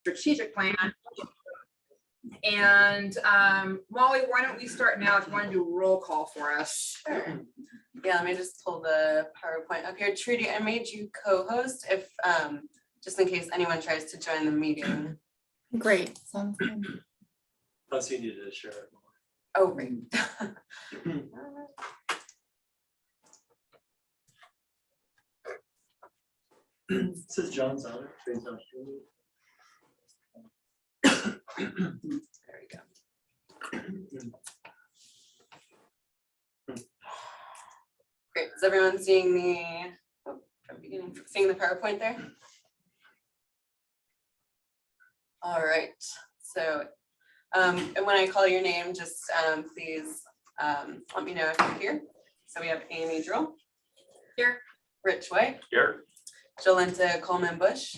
strategic plan. And Molly, why don't we start now if you want to do a roll call for us? Sure. Yeah, let me just pull the PowerPoint up here. Trudy, I made you co-host if just in case anyone tries to join the meeting. Great. Sounds good. Plus, you needed to share it more. Oh, right. It says John's on it. Train's on it. There we go. Great. Is everyone seeing seeing the PowerPoint there? All right. So, and when I call your name, just please let me know if you're here. So we have Amy Drill here, Rich White Here. Jolenta Coleman Bush,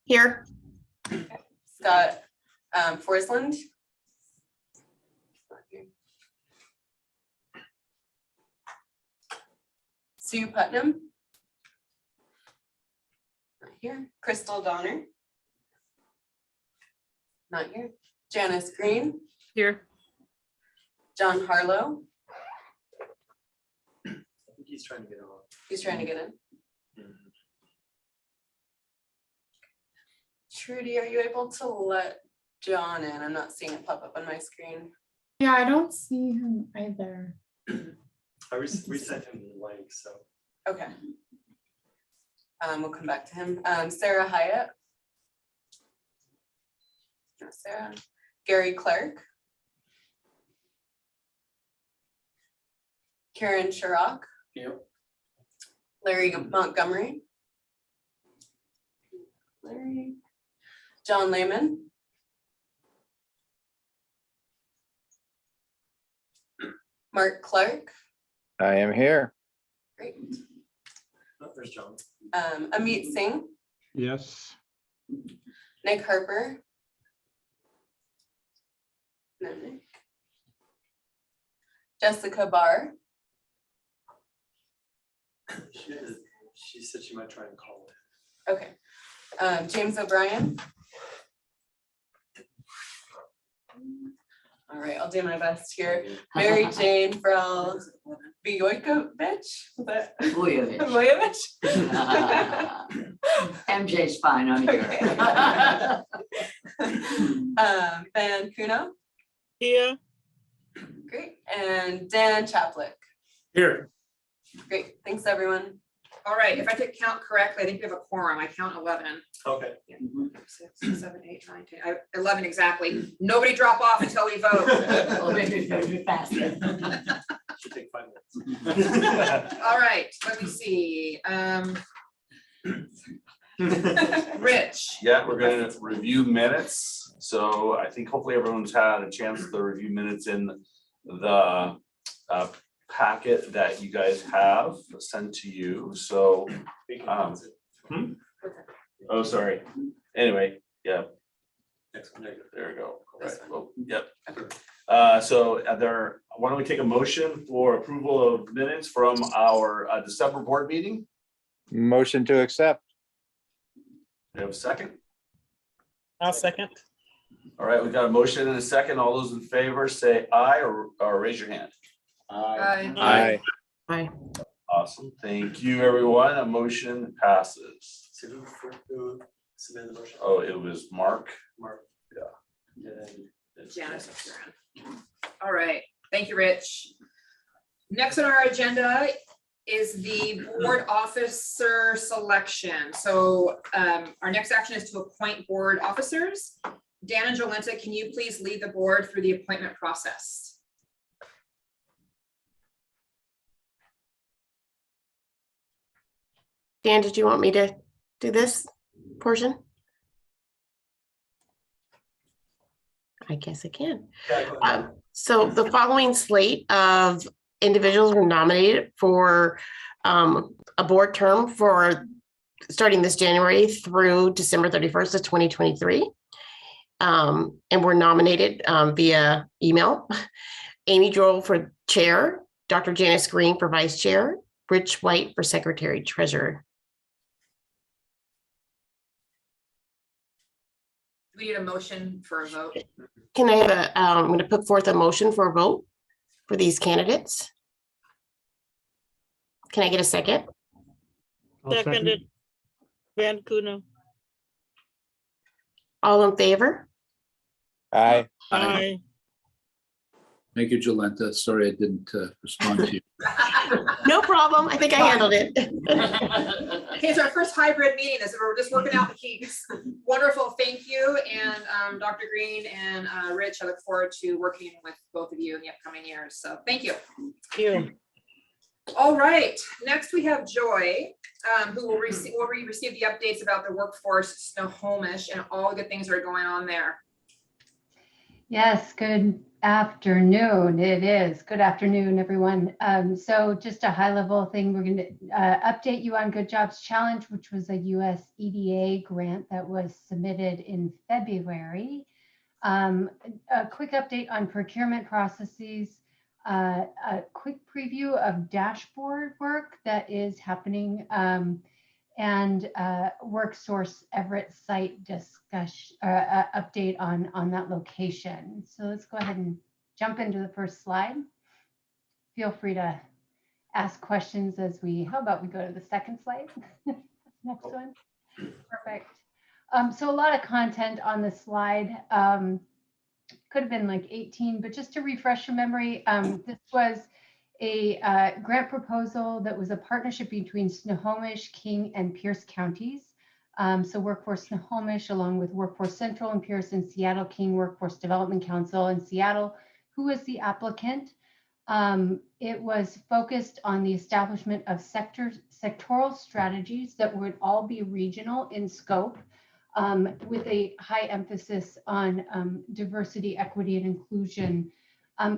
Here. Scott Forsland. Sue Putnam. Not here. Crystal Donner. Not here. Janice Green. Here. John Harlow. I think he's trying to get on. He's trying to get in. Trudy, are you able to let John in? I'm not seeing it pop up on my screen. Yeah, I don't see him either. I resent him the link, so. Okay. We'll come back to him. Sarah Hyatt. No, Sarah. Gary Clark. Karen Sharrock. Yep. Larry Montgomery. Larry. John Lehman. Mark Clark. I am here. Great. Oh, there's John. Amit Singh. Yes. Nick Harper. No, Nick. Jessica Barr. She said she might try and call it. Okay. James O'Brien. All right, I'll do my best here. Mary Jane Vrel Bojkovic. Bojkovic. MJ's fine, I'm here. Van Kuno. Here. Great. And Dan Chaplick. Here. Great. Thanks, everyone. All right, if I could count correctly, I think we have a quorum. I count 11. Okay. 6, 7, 8, 9, 10, 11 exactly. Nobody drop off until we vote. Well, maybe it's gonna be faster. Should take 5 minutes. All right, let me see. Rich. Yeah, we're gonna review minutes. So I think hopefully everyone's had a chance to review minutes in the packet that you guys have sent to you. So, oh, sorry. Anyway, yeah, Next one. there we go. Right. This one. Well, yep. So why don't we take a motion for approval of minutes from our December board meeting? Motion to accept. We have a second? I'll second. All right, we got a motion and a second. All those in favor say aye or raise your hand. Aye. Aye. Awesome. Thank you, everyone. A motion passes. So who submitted the motion? Oh, it was Mark. Mark. Yeah. And Janice. All right, thank you, Rich. Next on our agenda is the board officer selection. So our next action is to appoint board officers. Dan and Jolenta, can you please lead the board through the appointment process? Dan, did you want me to do this portion? I guess I can. Yeah, go ahead. So the following slate of individuals were nominated for a board term for starting this January through December 31st of 2023. And were nominated via email. Amy Droll for chair, Dr. Janice Green for vice chair, Rich White for secretary treasurer. We need a motion for a vote. Can I have I'm going to put forth a motion for a vote for these candidates. Can I get a second? I'll second. Seconded. Van Kuno. All in favor? Aye. Aye. Thank you, Jolenta. Sorry I didn't respond to you. No problem. I think I handled it. Okay, it's our first hybrid meeting. This we're just working out the kinks. Wonderful, thank you, and Dr. Green and Rich. I look forward to working with both of you in the upcoming years. So thank you. Thank you. All right, next we have Joy, who will receive the updates about the workforce Snohomish and all the good things that are going on there. Yes, good afternoon. It is. Good afternoon, everyone. So just a high level thing, we're going to update you on Good Jobs Challenge, which was a US EDA grant that was submitted in February. A quick update on procurement processes, a quick preview of dashboard work that is happening, and WorkSource Everett site discussion update on that location. So let's go ahead and jump into the first slide. Feel free to ask questions as how about we go to the second slide? Next one. Perfect. So a lot of content on this slide. Could have been like 18, but just to refresh your memory, this was a grant proposal that was a partnership between Snohomish, King, and Pierce counties. So Workforce Snohomish, along with Workforce Central and Pierce and Seattle King Workforce Development Council in Seattle, who was the applicant. It was focused on the establishment of sectoral strategies that would all be regional in scope, with a high emphasis on diversity, equity, and inclusion.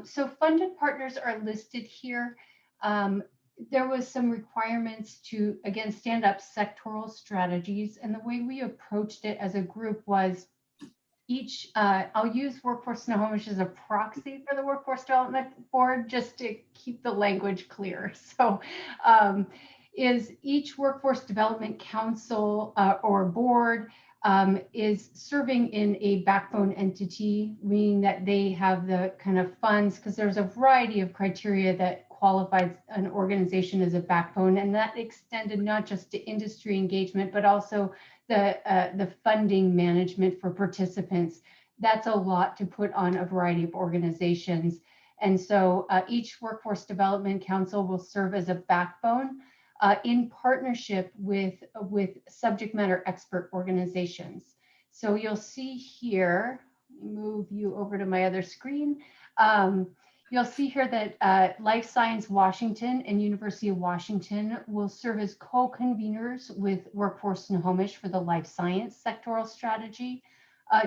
So funded partners are listed here. There was some requirements to, again, stand up sectoral strategies. And the way we approached it as a group was I'll use Workforce Snohomish as a proxy for the Workforce Development Board, just to keep the language clear. So is each Workforce Development Council or board is serving in a backbone entity, meaning that they have the kind of funds, because there's a variety of criteria that qualifies an organization as a backbone, and that extended not just to industry engagement, but also the funding management for participants. That's a lot to put on a variety of organizations. And so each Workforce Development Council will serve as a backbone in partnership with subject matter expert organizations. So you'll see here, move you over to my other screen. You'll see here that Life Science Washington and University of Washington will serve as co-conveners with Workforce Snohomish for the life science sectoral strategy.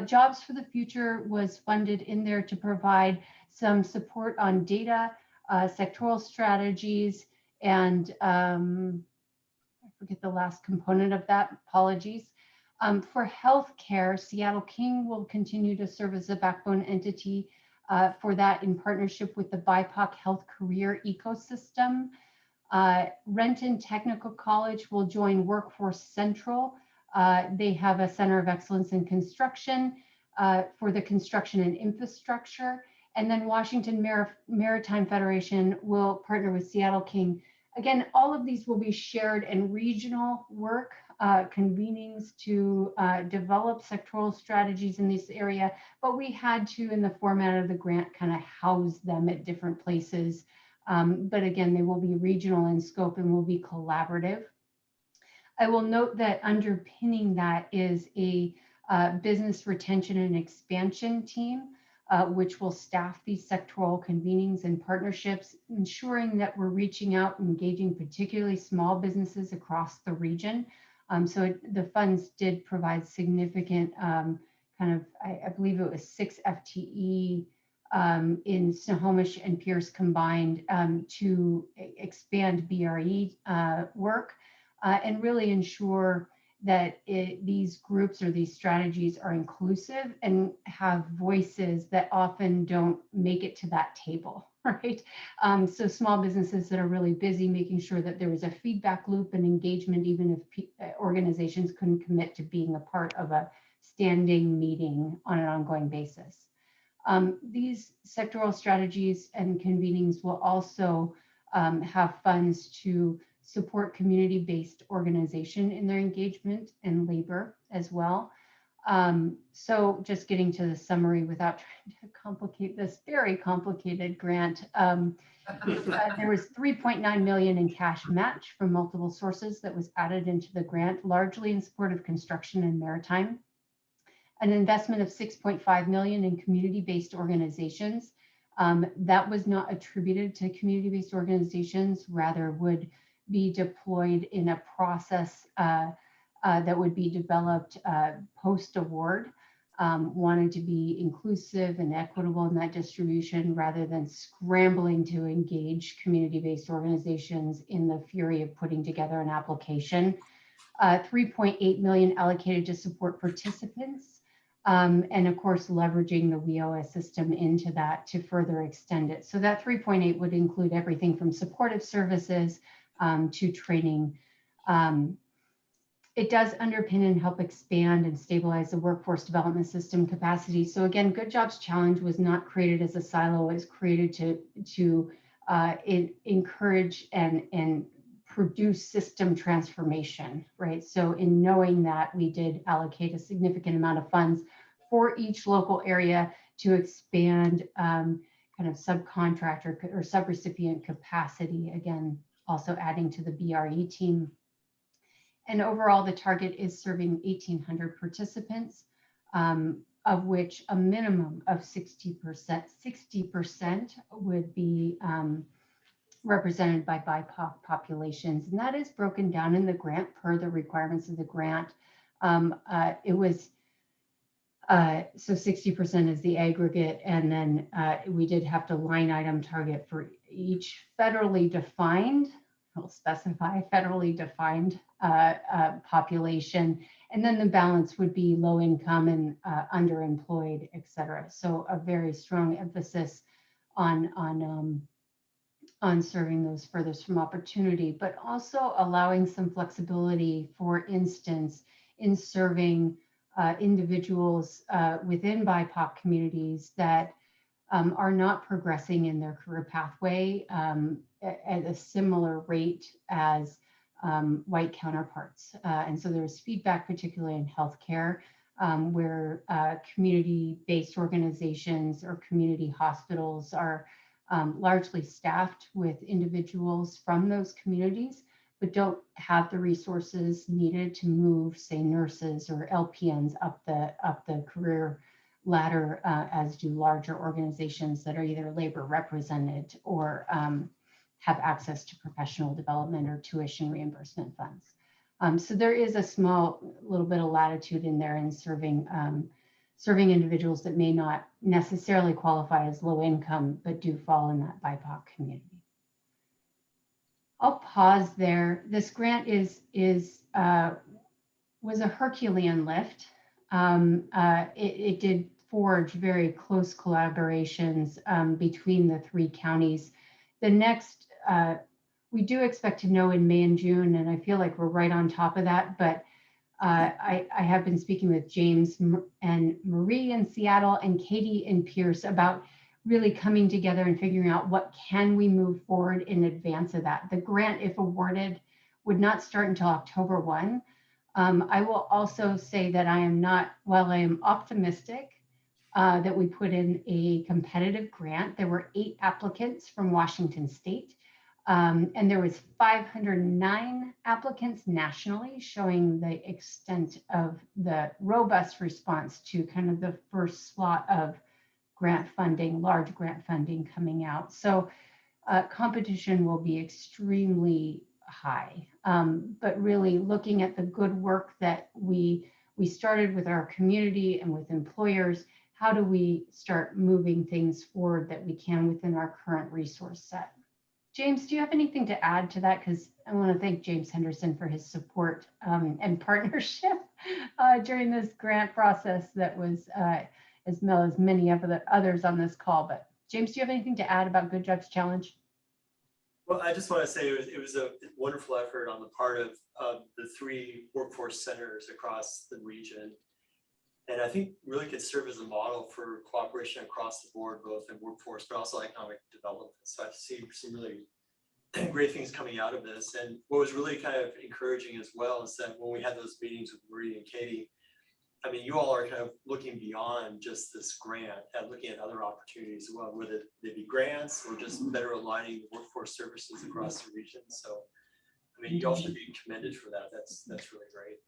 Jobs for the Future was funded in there to provide some support on data, sectoral strategies, and I forget the last component of that, apologies. For healthcare, Seattle King will continue to serve as a backbone entity for that in partnership with the BIPOC Health Career Ecosystem. Renton Technical College will join Workforce Central. They have a Center of Excellence in Construction for the construction and infrastructure. And then Washington Maritime Federation will partner with Seattle King. Again, all of these will be shared in regional work, convenings to develop sectoral strategies in this area, but we had to, in the format of the grant, kind of house them at different places. But again, they will be regional in scope and will be collaborative. I will note that underpinning that is a business retention and expansion team, which will staff these sectoral convenings and partnerships, ensuring that we're reaching out and engaging particularly small businesses across the region. So the funds did provide significant I believe it was 6 FTE in Snohomish and Pierce combined to expand BRE work and really ensure that these groups or these strategies are inclusive and have voices that often don't make it to that table. right? So small businesses that are really busy, making sure that there was a feedback loop and engagement, even if organizations couldn't commit to being a part of a standing meeting on an ongoing basis. These sectoral strategies and convenings will also have funds to support community-based organization in their engagement and labor as well. So just getting to the summary without trying to complicate this very complicated grant. There was 3.9 million in cash match from multiple sources that was added into the grant, largely in support of construction and maritime. An investment of 6.5 million in community-based organizations. That was not attributed to community-based organizations, rather would be deployed in a process that would be developed post-award, wanted to be inclusive and equitable in that distribution rather than scrambling to engage community-based organizations in the fury of putting together an application. 3.8 million allocated to support participants, and of course, leveraging the WEOA system into that to further extend it. So that 3.8 would include everything from supportive services to training. It does underpin and help expand and stabilize the workforce development system capacity. So again, Good Jobs Challenge was not created as a silo, it was created to encourage and produce system transformation, right? So in knowing that, we did allocate a significant amount of funds for each local area to expand kind of subcontractor or subrecipient capacity, again, also adding to the BRE team. And overall, the target is serving 1,800 participants, of which a minimum of 60% would be represented by BIPOC populations. And that is broken down in the grant per the requirements of the grant. It was, so 60% is the aggregate. And then we did have to line item target for each federally defined, we'll specify federally defined population. And then the balance would be low income and underemployed, et cetera. So a very strong emphasis on serving those furthest from opportunity, but also allowing some flexibility, for instance, in serving individuals within BIPOC communities that are not progressing in their career pathway at a similar rate as white counterparts. And so there's feedback, particularly in healthcare, where community-based organizations or community hospitals are largely staffed with individuals from those communities, but don't have the resources needed to move, say, nurses or LPNs up the career ladder, as do larger organizations that are either labor represented or have access to professional development or tuition reimbursement funds. So there is a small little bit of latitude in there in serving individuals that may not necessarily qualify as low income, but do fall in that BIPOC community. I'll pause there. This grant was a Herculean lift. It did forge very close collaborations between the three counties. The next, we do expect to know in May and June, and I feel like we're right on top of that, but I have been speaking with James and Marie in Seattle and Katie in Pierce about really coming together and figuring out what can we move forward in advance of that. The grant, if awarded, would not start until October 1. I will also say that while I am optimistic that we put in a competitive grant, there were 8 applicants from Washington State. And there was 509 applicants nationally, showing the extent of the robust response to kind of the first slot of grant funding, large grant funding coming out. So competition will be extremely high, but really looking at the good work that we started with our community and with employers, how do we start moving things forward that we can within our current resource set? James, do you have anything to add to that? Because I want to thank James Henderson for his support and partnership during this grant process that was, as well as many of the others on this call, but James, do you have anything to add about Good Jobs Challenge? Well, I just want to say it was a wonderful effort on the part of the 3 workforce centers across the region. And I think really could serve as a model for cooperation across the board, both in workforce, but also economic development. So I see some really great things coming out of this. And what was really kind of encouraging as well is that when we had those meetings with Marie and Katie, I mean, you all are kind of looking beyond just this grant and looking at other opportunities as well, whether they be grants or just better aligning the workforce services across the region. So, I mean, you all should be commended for that. That's really great.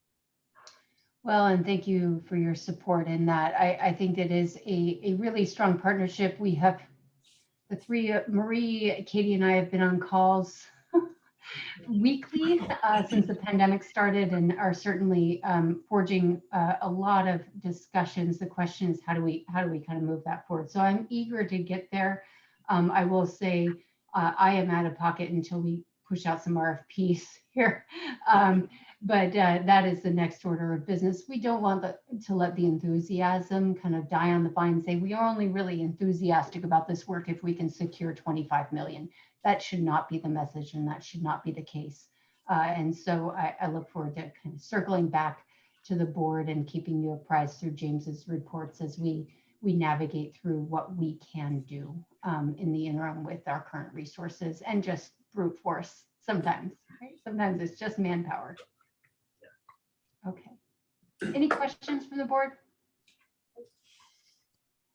Well, and thank you for your support in that. I think it is a really strong partnership. We have the 3, Marie, Katie, and I have been on calls weekly since the pandemic started and are certainly forging a lot of discussions. The question is, how do we kind of move that forward? So I'm eager to get there. I will say I am out of pocket until we push out some RFPs here. But that is the next order of business. We don't want to let the enthusiasm kind of die on the vine and say, we are only really enthusiastic about this work if we can secure 25 million. That should not be the message and that should not be the case. And so I look forward to kind of circling back to the board and keeping you apprised through James's reports as we navigate through what we can do in the interim with our current resources and just brute force sometimes, right? Sometimes it's just manpower. Okay. Any questions from the board?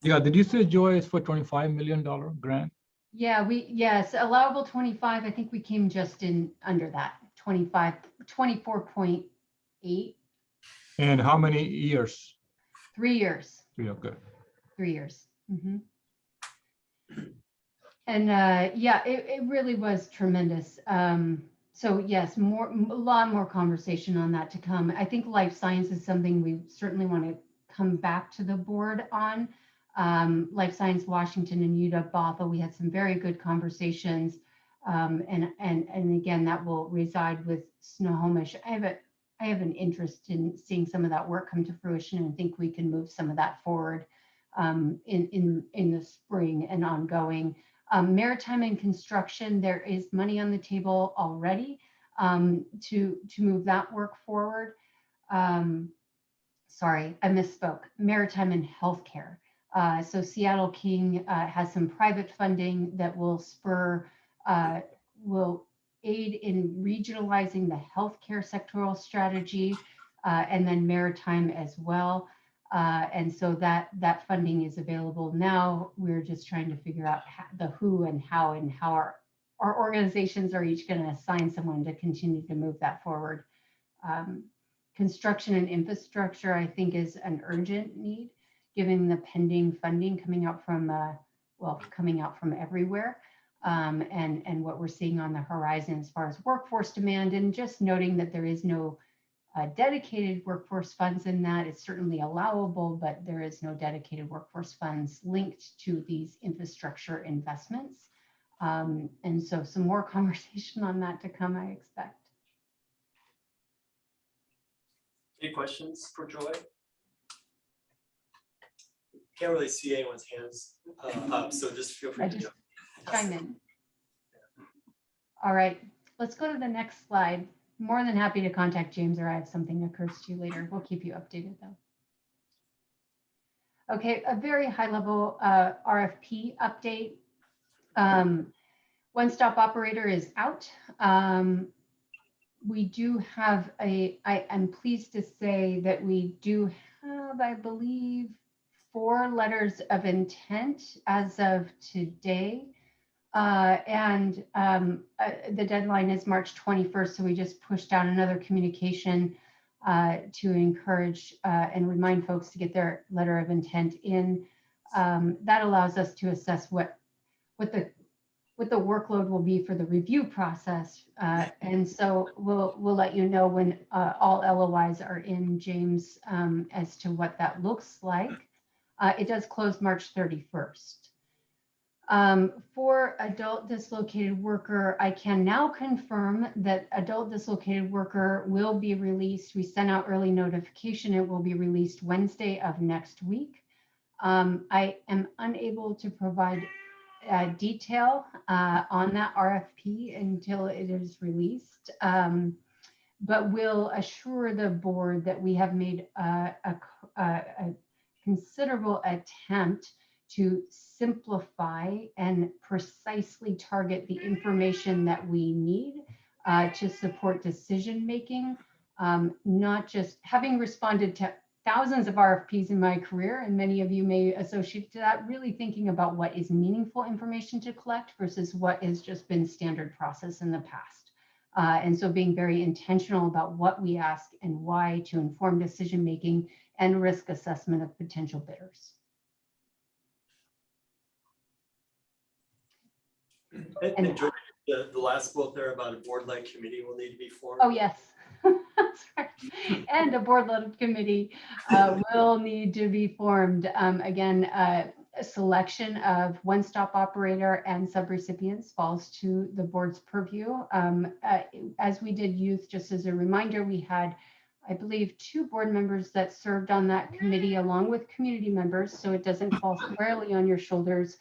Yeah, did you say Joy is for $25 million grant? Yeah, yes, allowable 25. I think we came just in under that 25, 24.8. And how many years? 3 years. 3, okay. 3 years. Mhm. And yeah, it really was tremendous. So yes, a lot more conversation on that to come. I think life science is something we certainly want to come back to the board on. Life Science Washington and UW Bothell, we had some very good conversations. And again, that will reside with Snohomish. I have an interest in seeing some of that work come to fruition and think we can move some of that forward in the spring and ongoing. Maritime and construction, there is money on the table already to move that work forward. Sorry, I misspoke. Maritime and healthcare. So Seattle King has some private funding that will will aid in regionalizing the healthcare sectoral strategy and then maritime as well. And so that funding is available now. We're just trying to figure out the who and how our organizations are each going to assign someone to continue to move that forward. Construction and infrastructure, I think, is an urgent need, given the pending funding coming out from everywhere, and what we're seeing on the horizon as far as workforce demand, and just noting that there is no dedicated workforce funds in that. It's certainly allowable, but there is no dedicated workforce funds linked to these infrastructure investments. And so some more conversation on that to come, I expect. Any questions for Joy? Can't really see anyone's hands up, so just feel free to jump. Chime in. All right, let's go to the next slide. More than happy to contact James or I if something occurs to you later. We'll keep you updated though. Okay, a very high level RFP update. One Stop Operator is out. We do have I'm pleased to say that we do have, I believe, 4 letters of intent as of today. And the deadline is March 21st, so we just pushed out another communication to encourage and remind folks to get their letter of intent in. That allows us to assess what the workload will be for the review process. And so we'll let you know when all LOIs are in, James, as to what that looks like. It does close March 31st. For adult dislocated worker, I can now confirm that adult dislocated worker will be released. We sent out early notification. It will be released Wednesday of next week. I am unable to provide detail on that RFP until it is released. But we'll assure the board that we have made a considerable attempt to simplify and precisely target the information that we need to support decision-making. Not just having responded to thousands of RFPs in my career, and many of you may associate to that, really thinking about what is meaningful information to collect versus what has just been standard process in the past. And so being very intentional about what we ask and why to inform decision-making and risk assessment of potential bidders. And George, the last quote there about a board-led committee will need to be formed. Oh, yes. That's right. And a board-led committee will need to be formed. Again, a selection of one-stop operator and subrecipients falls to the board's purview. As we did youth, just as a reminder, we had, I believe, 2 board members that served on that committee along with community members, so it doesn't fall squarely on your shoulders.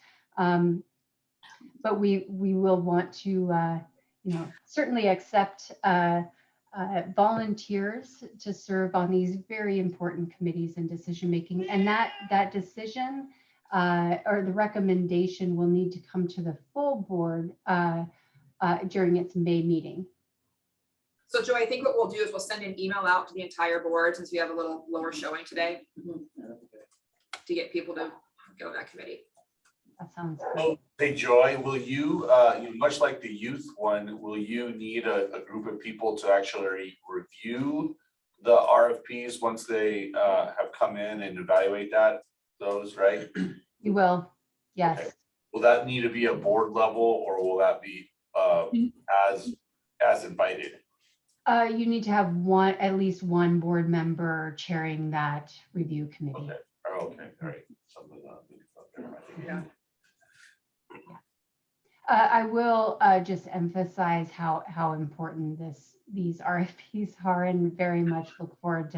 But we will want to, certainly accept volunteers to serve on these very important committees and decision making, and that decision or the recommendation will need to come to the full board during its May meeting. So Joy, I think what we'll do is we'll send an email out to the entire board since we have a little lower showing today to get people to go to that committee. That sounds good. Oh, hey Joy, will you, much like the youth one, will you need a group of people to actually review the RFPs once they have come in and evaluate those, right? You will, yes. Okay. Will that need to be a board level, or will that be as invited? You need to have at least one board member chairing that review committee. Okay. Oh, okay. All right. Something Yeah. I will just emphasize how important these RFPs are, and very much look forward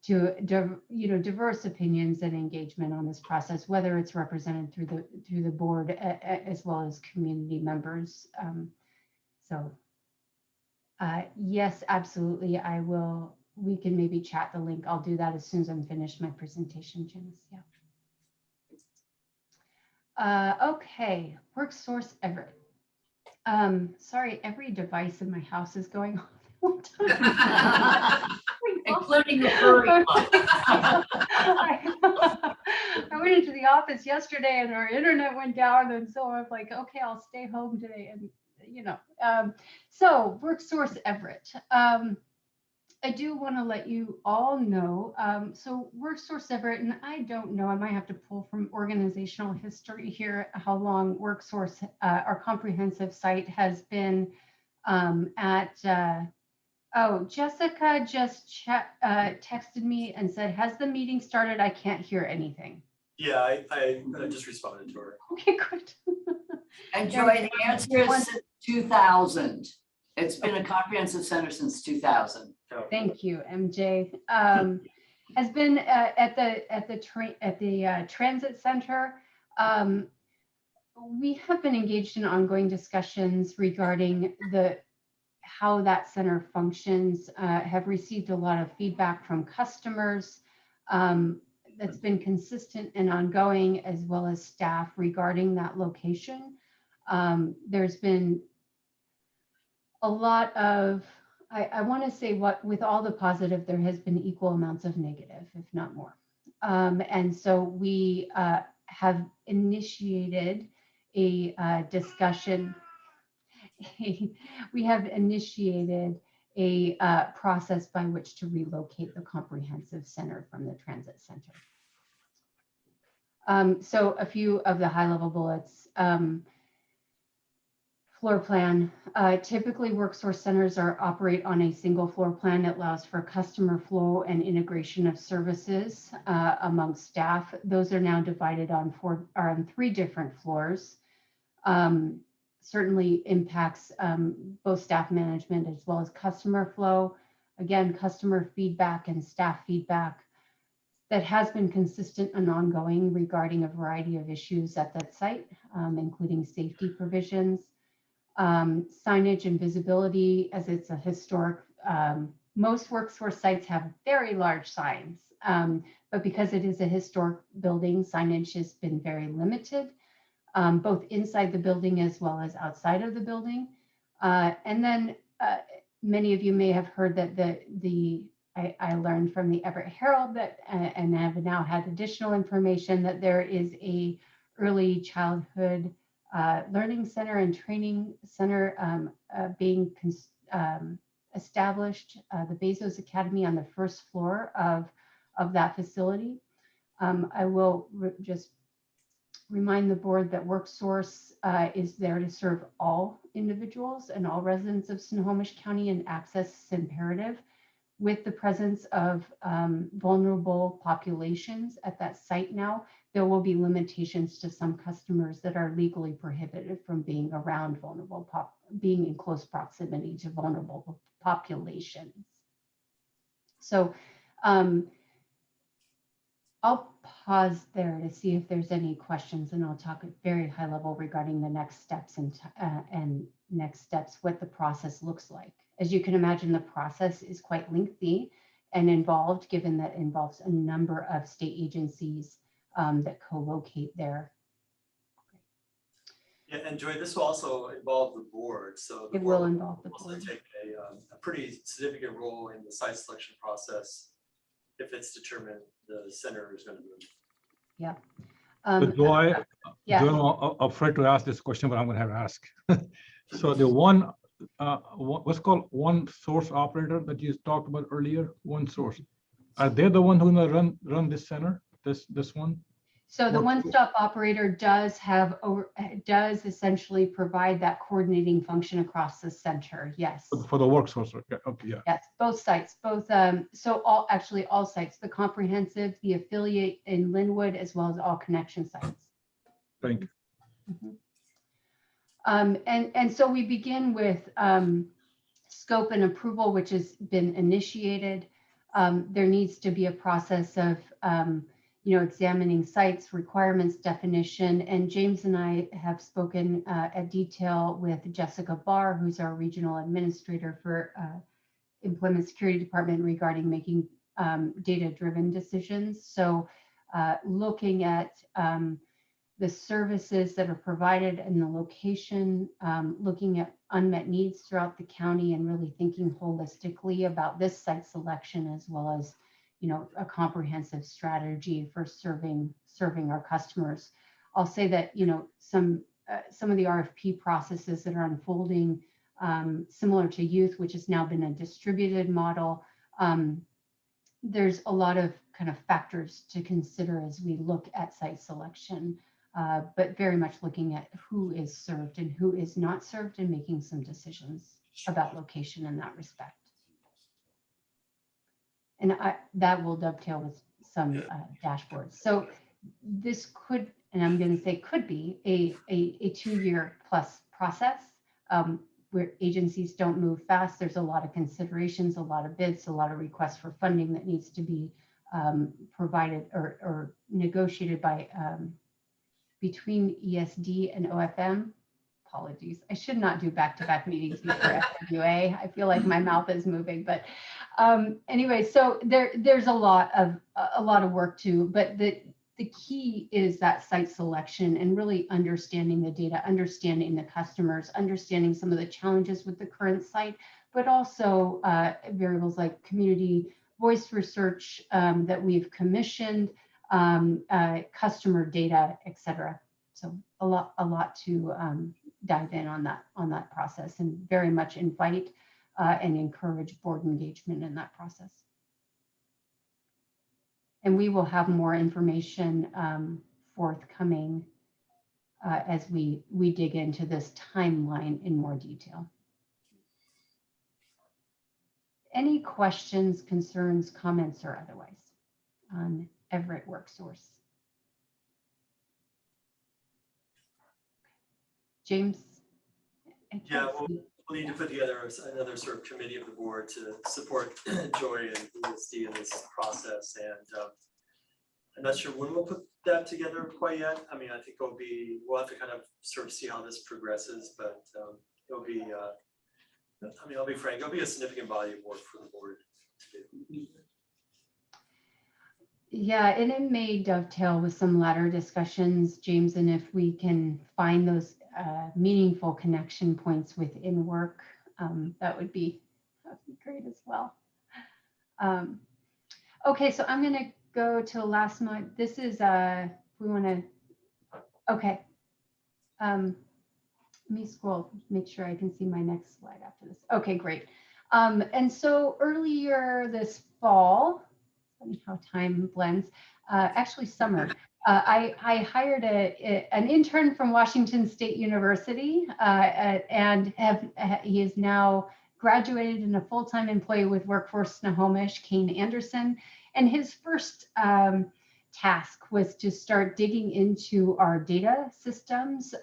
to diverse opinions and engagement on this process, whether it's represented through the board as well as community members. Yes, absolutely. I will. We can maybe chat the link. I'll do that as soon as I'm finished my presentation, Janice. Yeah. Okay, WorkSource Everett. Sorry, every device in my house is going off at one time. Including the furry one. I went into the office yesterday and our internet went down, and so I was like, okay, I'll stay home today. And so WorkSource Everett. I do want to let you all know, so WorkSource Everett, and I don't know, I might have to pull from organizational history here, how long WorkSource, our comprehensive site, has been Jessica just texted me and said, has the meeting started? I can't hear anything. Yeah, I just responded to her. Okay, good. And Joy, the answer is since 2000. It's been a comprehensive center since 2000. Thank you, MJ. Has been at the transit center. We have been engaged in ongoing discussions regarding how that center functions. Have received a lot of feedback from customers that's been consistent and ongoing, as well as staff regarding that location. There's been a lot of, I want to say, with all the positive, there has been equal amounts of negative, if not more. And so we have initiated a discussion. We have initiated a process by which to relocate the comprehensive center from the transit center. So a few of the high-level bullets. Floor plan. Typically, WorkSource centers operate on a single floor plan that allows for customer flow and integration of services among staff. Those are now divided on 3 different floors. Certainly impacts both staff management as well as customer flow. Again, customer feedback and staff feedback that has been consistent and ongoing regarding a variety of issues at that site, including safety provisions, signage and visibility, as it's a historic, most workforce sites have very large signs, but because it is a historic building, signage has been very limited, both inside the building as well as outside of the building. And then many of you may have heard that I learned from the Everett Herald that, and have now had additional information that there is a early childhood learning center and training center being established, the Bezos Academy on the first floor of that facility. I will just remind the board that WorkSource is there to serve all individuals and all residents of Snohomish County, and access is imperative. With the presence of vulnerable populations at that site now, there will be limitations to some customers that are legally prohibited from being around being in close proximity to vulnerable populations. So I'll pause there to see if there's any questions, and I'll talk at very high level regarding the next steps and next steps, what the process looks like. As you can imagine, the process is quite lengthy and involved, given that it involves a number of state agencies that co-locate there. Yeah, and Joy, this will also involve the board, so. It will involve the also board. take a pretty significant role in the site selection process if it's determined the center is going to move. Yeah. But Joy, yes. I'm afraid to ask this question, but I'm going to have to ask. So the one, what's called one source operator that you talked about earlier, one source, are they the one who's going to run this center, this one? So the one-stop operator does essentially provide that coordinating function across the center. Yes. For the WorkSource, okay, yeah. Yes, both sites, so all sites, the comprehensive, the affiliate in Linwood, as well as all connection sites. Thank you. Mm-hmm. And so we begin with scope and approval, which has been initiated. There needs to be a process of examining sites, requirements, definition, and James and I have spoken at detail with Jessica Barr, who's our regional administrator for Employment Security Department, regarding making data-driven decisions. So looking at the services that are provided and the location, looking at unmet needs throughout the county, and really thinking holistically about this site selection, as well as a comprehensive strategy for serving our customers. I'll say that some of the RFP processes that are unfolding, similar to youth, which has now been a distributed model, there's a lot of kind of factors to consider as we look at site selection, but very much looking at who is served and who is not served, and making some decisions about location in that respect. And that will dovetail with some dashboards. So this could, and I'm going to say could be, a 2-year plus process where agencies don't move fast. There's a lot of considerations, a lot of bids, a lot of requests for funding that needs to be provided or negotiated by between ESD and OFM. Apologies, I should not do back-to-back meetings before FWA. I feel like my mouth is moving, but anyway, so there's a lot of work too, but the key is that site selection and really understanding the data, understanding the customers, understanding some of the challenges with the current site, but also variables like community voice research that we've commissioned, customer data, et cetera. So a lot to dive in on that process, and very much invite and encourage board engagement in that process. And we will have more information forthcoming as we dig into this timeline in more detail. Any questions, concerns, comments, or otherwise on Everett WorkSource? James? Yeah, we'll need to put together another sort of committee of the board to support Joy and ESD in this process. And I'm not sure when we'll put that together quite yet. I mean, I think we'll have to kind of sort of see how this progresses, but it'll be, I mean, I'll be frank, it'll be a significant body of work for the board to do. Yeah, and it may dovetail with some latter discussions, James, and if we can find those meaningful connection points within work, that would be great as well. Okay, so I'm gonna go to the last one. This is, we wanna, okay. Let me scroll, make sure I can see my next slide after this. Okay, great. And so earlier this fall, funny how time blends, actually summer, I hired an intern from Washington State University and he is now graduated and a full-time employee with Workforce Snohomish, Kane Anderson. And his first task was to start digging into our data systems,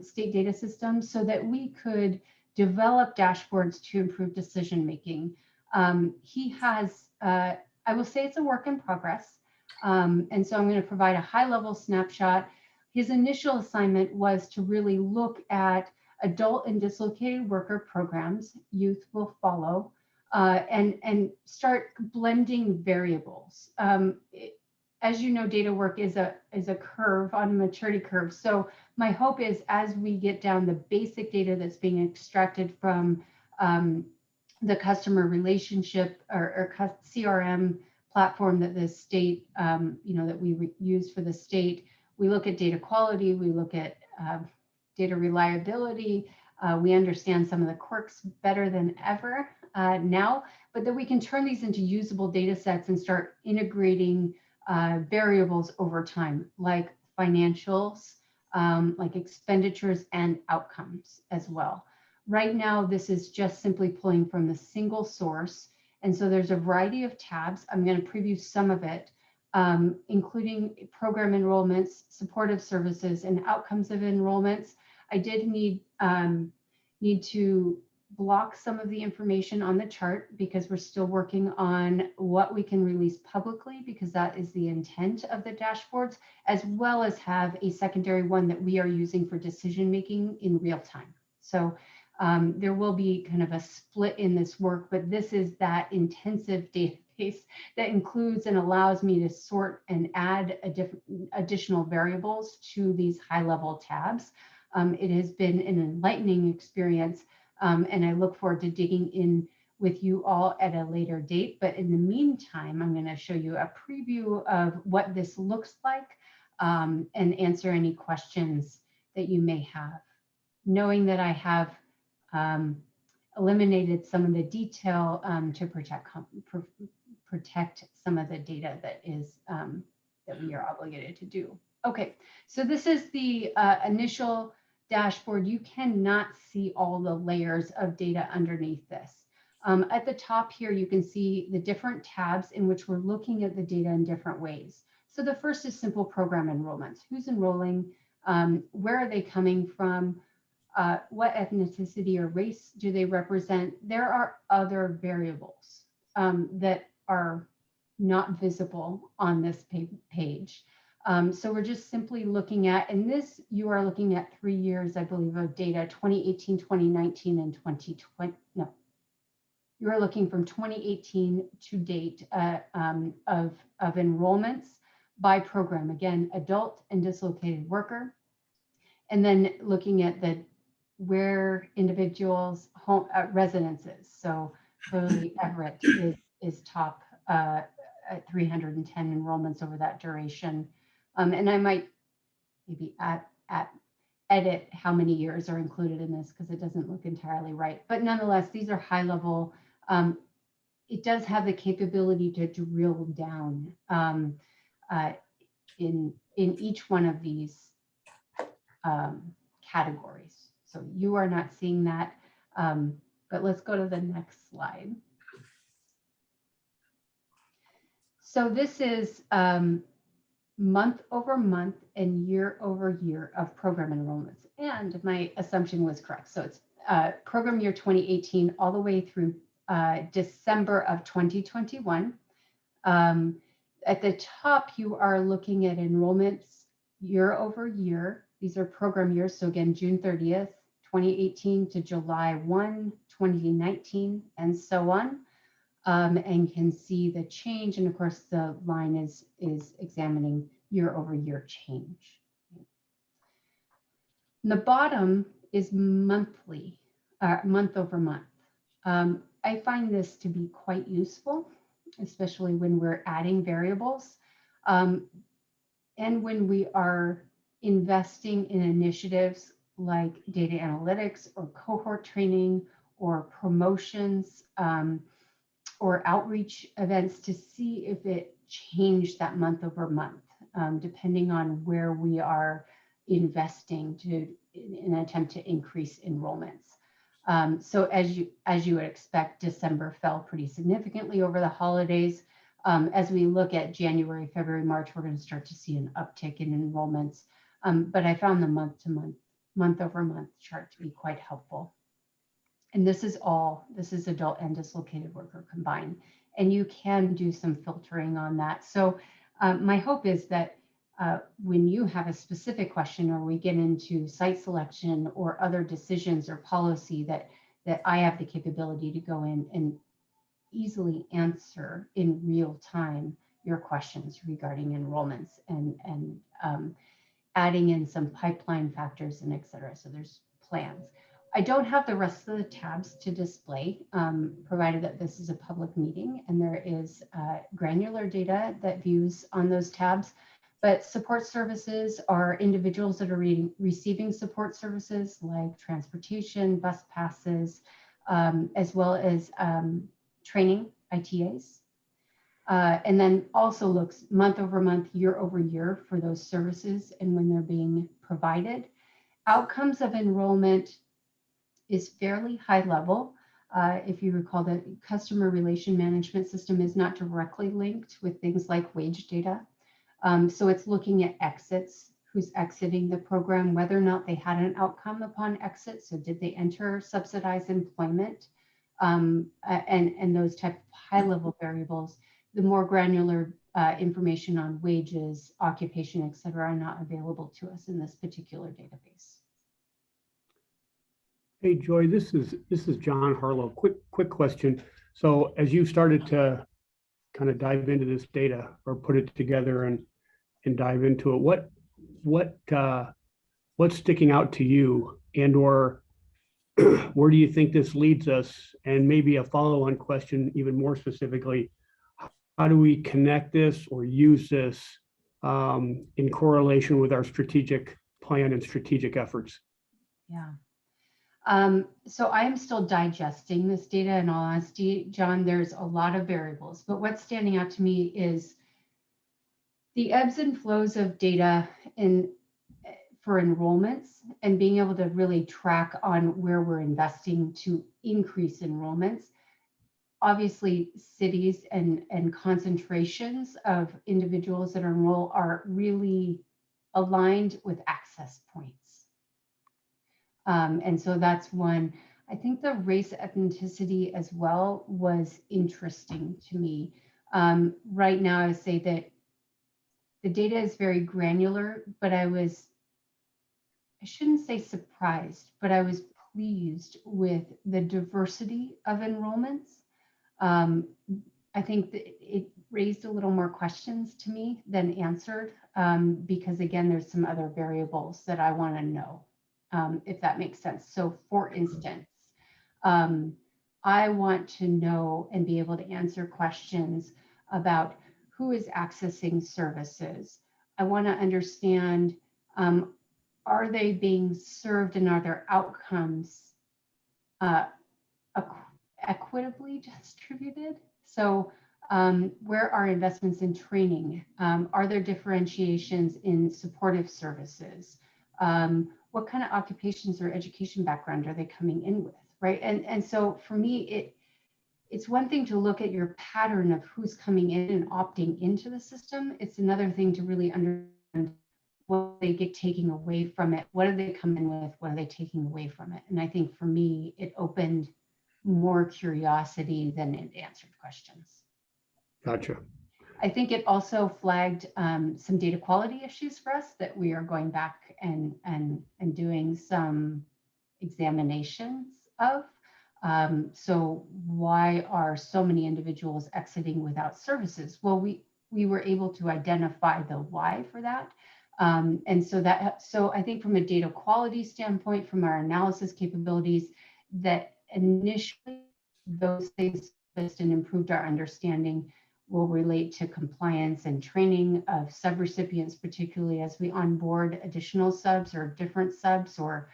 state data systems, so that we could develop dashboards to improve decision-making. He has, I will say it's a work in progress. And so I'm going to provide a high-level snapshot. His initial assignment was to really look at adult and dislocated worker programs, youth will follow, and start blending variables. As you know, data work is a curve on a maturity curve. So my hope is as we get down the basic data that's being extracted from the customer relationship or CRM platform that the state, that we use for the state, we look at data quality, we look at data reliability, we understand some of the quirks better than ever now, but that we can turn these into usable data sets and start integrating variables over time, like financials, like expenditures and outcomes as well. Right now, this is just simply pulling from the single source. And so there's a variety of tabs. I'm going to preview some of it, including program enrollments, supportive services, and outcomes of enrollments. I did need to block some of the information on the chart because we're still working on what we can release publicly, because that is the intent of the dashboards, as well as have a secondary one that we are using for decision making in real time. So there will be kind of a split in this work, but this is that intensive database that includes and allows me to sort and add additional variables to these high-level tabs. It has been an enlightening experience, and I look forward to digging in with you all at a later date. But in the meantime, I'm going to show you a preview of what this looks like and answer any questions that you may have, knowing that I have eliminated some of the detail to protect some of the data that is that we are obligated to do. Okay, so this is the initial dashboard. You cannot see all the layers of data underneath this. At the top here, you can see the different tabs in which we're looking at the data in different ways. So the first is simple program enrollments. Who's enrolling? Where are they coming from? What ethnicity or race do they represent? There are other variables that are not visible on this page. So we're just simply looking at, and this, you are looking at 3 years, I believe, of data, 2018, 2019, and 2020. No, you are looking from 2018 to date of enrollments by program. Again, adult and dislocated worker. And then looking at where individuals' home residences. So clearly Everett is top at 310 enrollments over that duration. And I might maybe edit how many years are included in this because it doesn't look entirely right. But nonetheless, these are high level. It does have the capability to drill down in each one of these categories. So you are not seeing that, but let's go to the next slide. So this is month over month and year over year of program enrollments. And my assumption was correct. So it's program year 2018 all the way through December of 2021. at the top, you are looking at enrollments year over year. These are program years. So again, June 30th, 2018 to July 1, 2019, and so on. And can see the change. And of course, the line is examining year over year change. And the bottom is monthly, month over month. I find this to be quite useful, especially when we're adding variables. And when we are investing in initiatives like data analytics or cohort training or promotions or outreach events, to see if it changed that month over month, depending on where we are investing in an attempt to increase enrollments. So as you would expect, December fell pretty significantly over the holidays. As we look at January, February, March, we're going to start to see an uptick in enrollments. But I found the month over month chart to be quite helpful. And this is adult and dislocated worker combined. And you can do some filtering on that. So my hope is that when you have a specific question, or we get into site selection or other decisions or policy, that I have the capability to go in and easily answer in real time your questions regarding enrollments and adding in some pipeline factors and et cetera. So there's plans. I don't have the rest of the tabs to display, provided that this is a public meeting, and there is granular data that views on those tabs. But support services are individuals that are receiving support services like transportation, bus passes, as well as training, ITAs. And then also looks month over month, year over year for those services and when they're being provided. Outcomes of enrollment is fairly high level. If you recall, the customer relation management system is not directly linked with things like wage data. So it's looking at exits, who's exiting the program, whether or not they had an outcome upon exit. So did they enter subsidized employment, and those type of high level variables. The more granular information on wages, occupation, et cetera, are not available to us in this particular database. Hey, Joy, this is John Harlow. Quick question. So as you started to kind of dive into this data or put it together and dive into it, what's sticking out to you, and or where do you think this leads us? And maybe a follow-on question, even more specifically, how do we connect this or use this in correlation with our strategic plan and strategic efforts? Yeah. So I am still digesting this data, in all honesty, John. There's a lot of variables, but what's standing out to me is the ebbs and flows of data for enrollments, and being able to really track on where we're investing to increase enrollments. Obviously, cities and concentrations of individuals that enroll are really aligned with access points. And so that's one. I think the race ethnicity as well was interesting to me. Right now, I would say that the data is very granular, but I shouldn't say surprised, but I was pleased with the diversity of enrollments. I think that it raised a little more questions to me than answered, because again, there's some other variables that I want to know. If that makes sense. So for instance, I want to know and be able to answer questions about who is accessing services. I want to understand, are they being served, and are their outcomes equitably distributed? So where are investments in training? Are there differentiations in supportive services? What kind of occupations or education background are they coming in with, right? And so for me, it's one thing to look at your pattern of who's coming in and opting into the system. It's another thing to really understand what they get taking away from it. What do they come in with? What are they taking away from it? And I think for me, it opened more curiosity than it answered questions. Gotcha. I think it also flagged some data quality issues for us that we are going back and doing some examinations of. So why are so many individuals exiting without services? Well, we were able to identify the why for that. And so I think from a data quality standpoint, from our analysis capabilities, that initially those things and improved our understanding will relate to compliance and training of subrecipients, particularly as we onboard additional subs or different subs or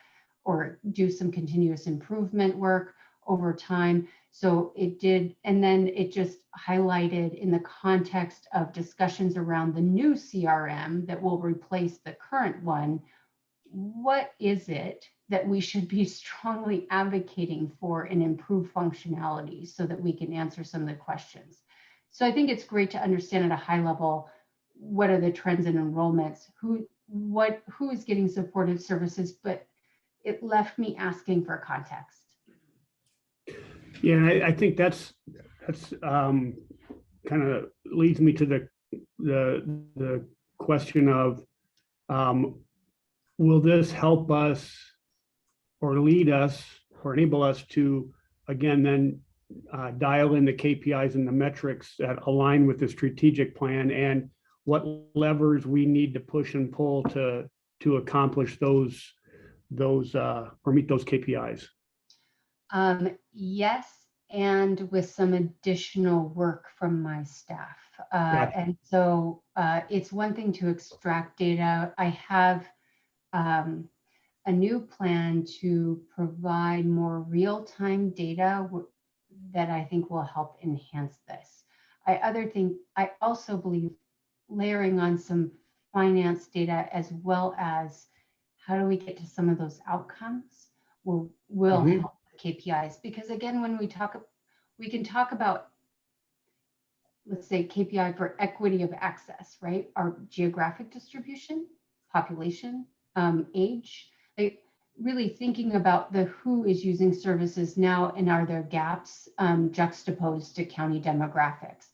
do some continuous improvement work over time. So it did, and then it just highlighted in the context of discussions around the new CRM that will replace the current one, what is it that we should be strongly advocating for an improved functionality so that we can answer some of the questions. So I think it's great to understand at a high level, what are the trends in enrollments, who is getting supportive services, but it left me asking for context. Yeah, and I think that's kind of leads me to the question of, will this help us or lead us or enable us to, again, then dial in the KPIs and the metrics that align with the strategic plan, and what levers we need to push and pull to accomplish those or meet those KPIs? Yes, and with some additional work from my staff. And so it's one thing to extract data. I have a new plan to provide more real-time data that I think will help enhance this. I also believe layering on some finance data as well as how do we get to some of those outcomes will help KPIs. Because again, when we can talk about, let's say, KPI for equity of access, right? Our geographic distribution, population, age, like really thinking about the who is using services now and are there gaps juxtaposed to county demographics.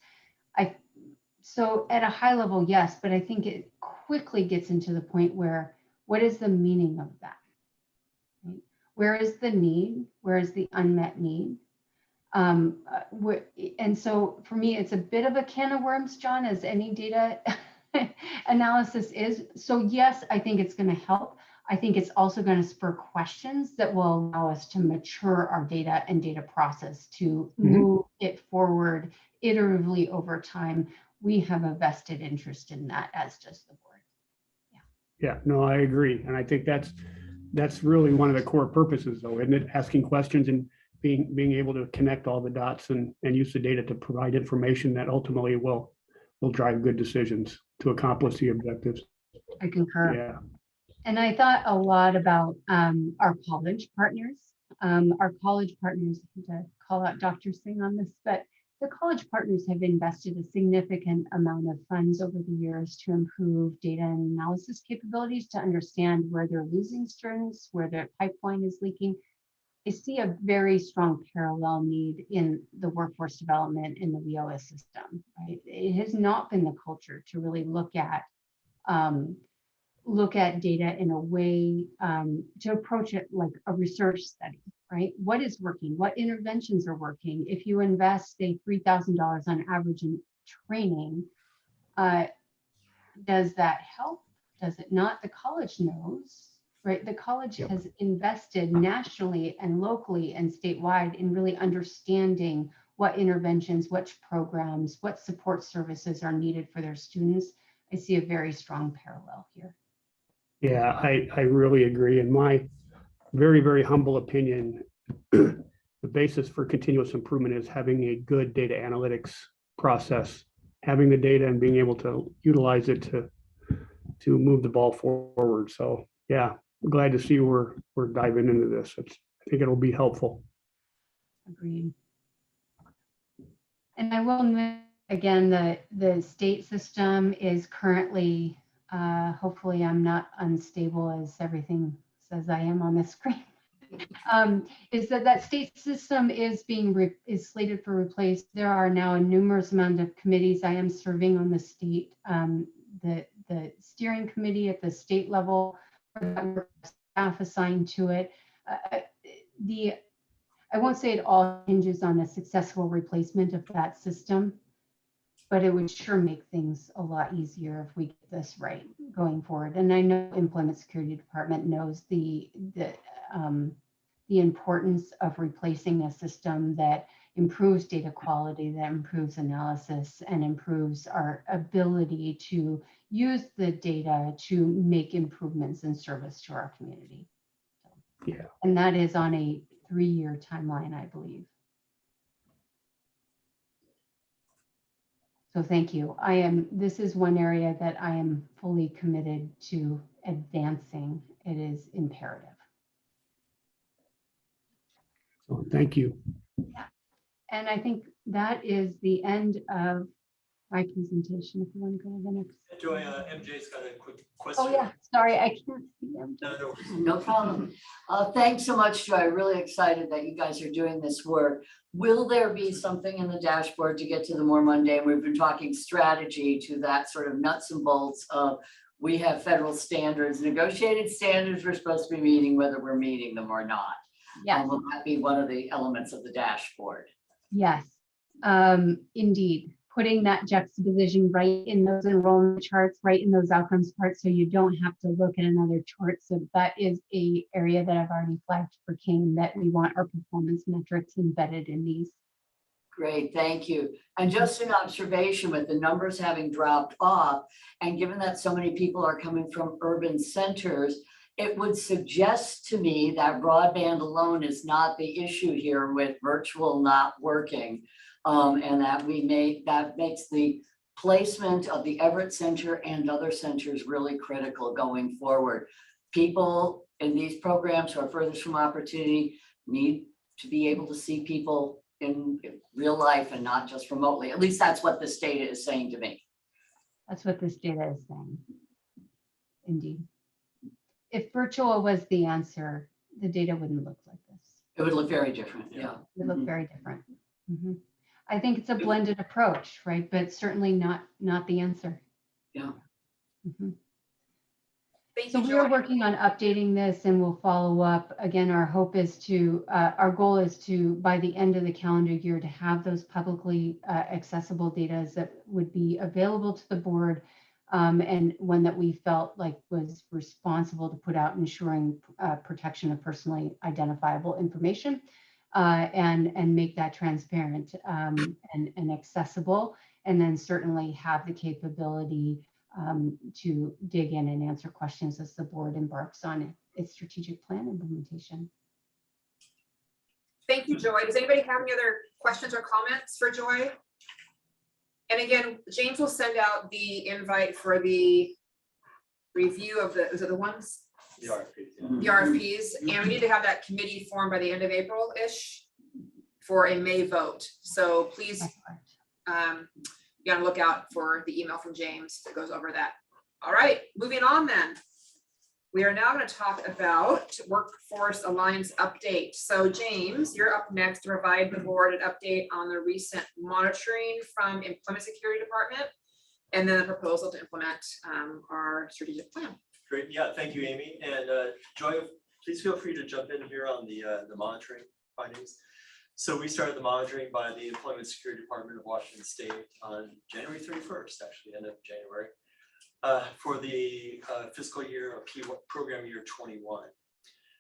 So at a high level, yes, but I think it quickly gets into the point where, what is the meaning of that? Right? Where is the need? Where is the unmet need? And so for me, it's a bit of a can of worms, John, as any data analysis is. So yes, I think it's going to help. I think it's also going to spur questions that will allow us to mature our data and data process to move it forward iteratively over time. We have a vested interest in that, as does the board. Yeah, no, I agree. And I think that's really one of the core purposes, though, isn't it? Asking questions and being able to connect all the dots and use the data to provide information that ultimately will drive good decisions to accomplish the objectives. I concur. Yeah. And I thought a lot about our college partners. Our college partners, to call out Dr. Singh on this, but the college partners have invested a significant amount of funds over the years to improve data and analysis capabilities to understand where they're losing students, where their pipeline is leaking. I see a very strong parallel need in the workforce development in the WIOA system, right? It has not been the culture to really look at data in a way to approach it like a research study, right? What is working? What interventions are working? If you invest, say, $3,000 on average in training, does that help? Does it not? The college knows, right? The college has invested nationally and locally and statewide in really understanding what interventions, which programs, what support services are needed for their students. I see a very strong parallel here. Yeah, I really agree. In my very, very humble opinion, the basis for continuous improvement is having a good data analytics process, having the data and being able to utilize it to move the ball forward. So yeah, I'm glad to see we're diving into this. I think it'll be helpful. Agreed. And I will admit, again, the state system is currently, hopefully I'm not unstable as everything says I am on the screen. is that state system is is slated for replaced. There are now a numerous amount of committees. I am serving on the state, the steering committee at the state level, staff assigned to it. I won't say it all hinges on a successful replacement of that system, but it would sure make things a lot easier if we get this right going forward. And I know Employment Security Department knows the importance of replacing a system that improves data quality, that improves analysis, and improves our ability to use the data to make improvements in service to our community. Yeah. And that is on a 3-year timeline, I believe. So thank you. This is one area that I am fully committed to advancing. It is imperative. So thank you. And I think that is the end of my presentation. If you want to go to the next. Joy, MJ's got a quick question. Oh yeah, sorry, I can't see them. No. No problem. Thanks so much, Joy. Really excited that you guys are doing this work. Will there be something in the dashboard to get to the more mundane? We've been talking strategy to that sort of nuts and bolts of we have federal standards, negotiated standards we're supposed to be meeting, whether we're meeting them or not. Yeah. Will that be one of the elements of the dashboard? Yes, indeed. Putting that juxtaposition right in those enrollment charts, right in those outcomes parts, so you don't have to look at another chart. So that is a area that I've already flagged for Kane, that we want our performance metrics embedded in these. Great, thank you. And just an observation, with the numbers having dropped off, and given that so many people are coming from urban centers, it would suggest to me that broadband alone is not the issue here with virtual not working. And that makes the placement of the Everett Center and other centers really critical going forward. People in these programs who are furthest from opportunity need to be able to see people in real life and not just remotely. At least that's what this data is saying to me. That's what this data is saying. Indeed. If virtual was the answer, the data wouldn't look like this. It would look very different, yeah. It would look very different. Mhm. I think it's a blended approach, right? But certainly not the answer. Yeah. Mhm. Thank So you, we are Joy. working on updating this, and we'll follow up. Again, our hope is to, our goal is to, by the end of the calendar year, to have those publicly accessible data that would be available to the board, and one that we felt like was responsible to put out, ensuring protection of personally identifiable information, and make that transparent and accessible, and then certainly have the capability to dig in and answer questions as the board embarks on its strategic plan implementation. Thank you, Joy. Does anybody have any other questions or comments for Joy? And again, James will send out the invite for the review of the, is it the ones? The RFPs, yeah. The RFPs, and we need to have that committee formed by the end of April-ish for a May vote. So please, be on the lookout for the email from James that goes over that. All right, moving on then. We are now going to talk about Workforce Alliance update. So James, you're up next to provide the board an update on the recent monitoring from Employment Security Department, and then the proposal to implement our strategic plan. Great, yeah, thank you, Amy. And Joy, please feel free to jump in here on the monitoring findings. So we started the monitoring by the Employment Security Department of Washington State on January 31st, actually, end of January, for the fiscal year or program year 21.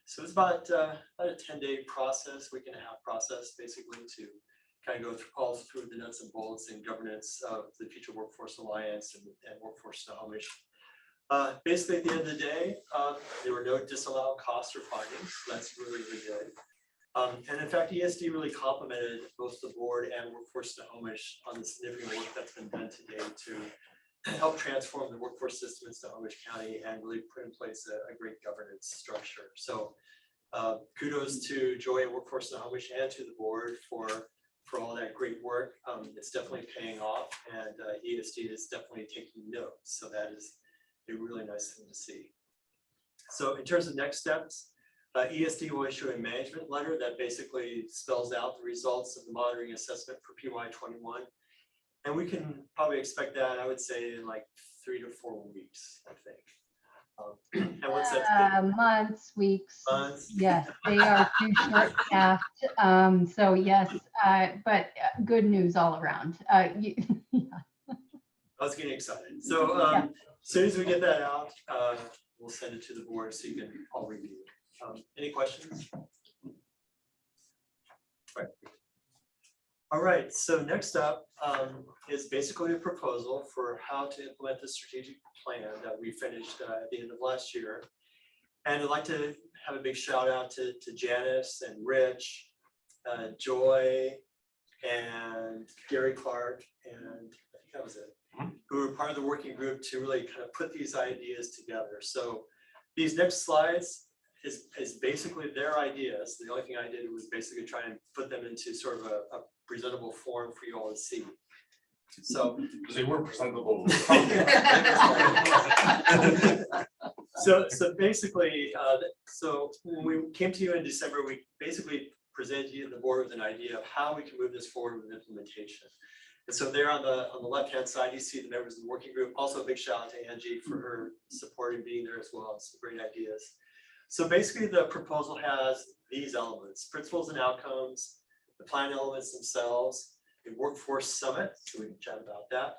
So it's about a 10-day process, week and a half process, basically, to kind of go all through the nuts and bolts and governance of the Future Workforce Alliance and Workforce Snohomish. Basically, at the end of the day, there were no disallowed costs or findings. That's really, really good. And in fact, ESD really complimented both the board and Workforce Snohomish on the significant work that's been done today to help transform the workforce system in Snohomish County and really put in place a great governance structure. So kudos to Joy and Workforce Snohomish and to the board for all that great work. It's definitely paying off, and ESD is definitely taking notes. So that is a really nice thing to see. So in terms of next steps, ESD will issue a management letter that basically spells out the results of the monitoring assessment for PY21. And we can probably expect that, I would say, in like 3 to 4 weeks, I think. And once that's Months, weeks. months. Yes, they are too short staffed. So yes, but good news all around. I was getting excited. So as soon as we get that out, we'll send it to the board so you can all review. Any questions? Right. All right, so next up is basically a proposal for how to implement the strategic plan that we finished at the end of last year. And I'd like to have a big shout out to Janice and Rich, Joy, and Gary Clark, and I think that was it, who were part of the working group to really kind of put these ideas together. So these next slides is basically their ideas. The only thing I did was basically try and put them into sort of a presentable form for you all to see. So They weren't presentable. So basically, so when we came to you in December, we basically presented you the board with an idea of how we can move this forward with implementation. And so there on the left-hand side, you see the members of the working group. Also a big shout out to Angie for her support and being there as well. And some great ideas. So basically the proposal has these elements: principles and outcomes, the plan elements themselves, a workforce summit, so we can chat about that,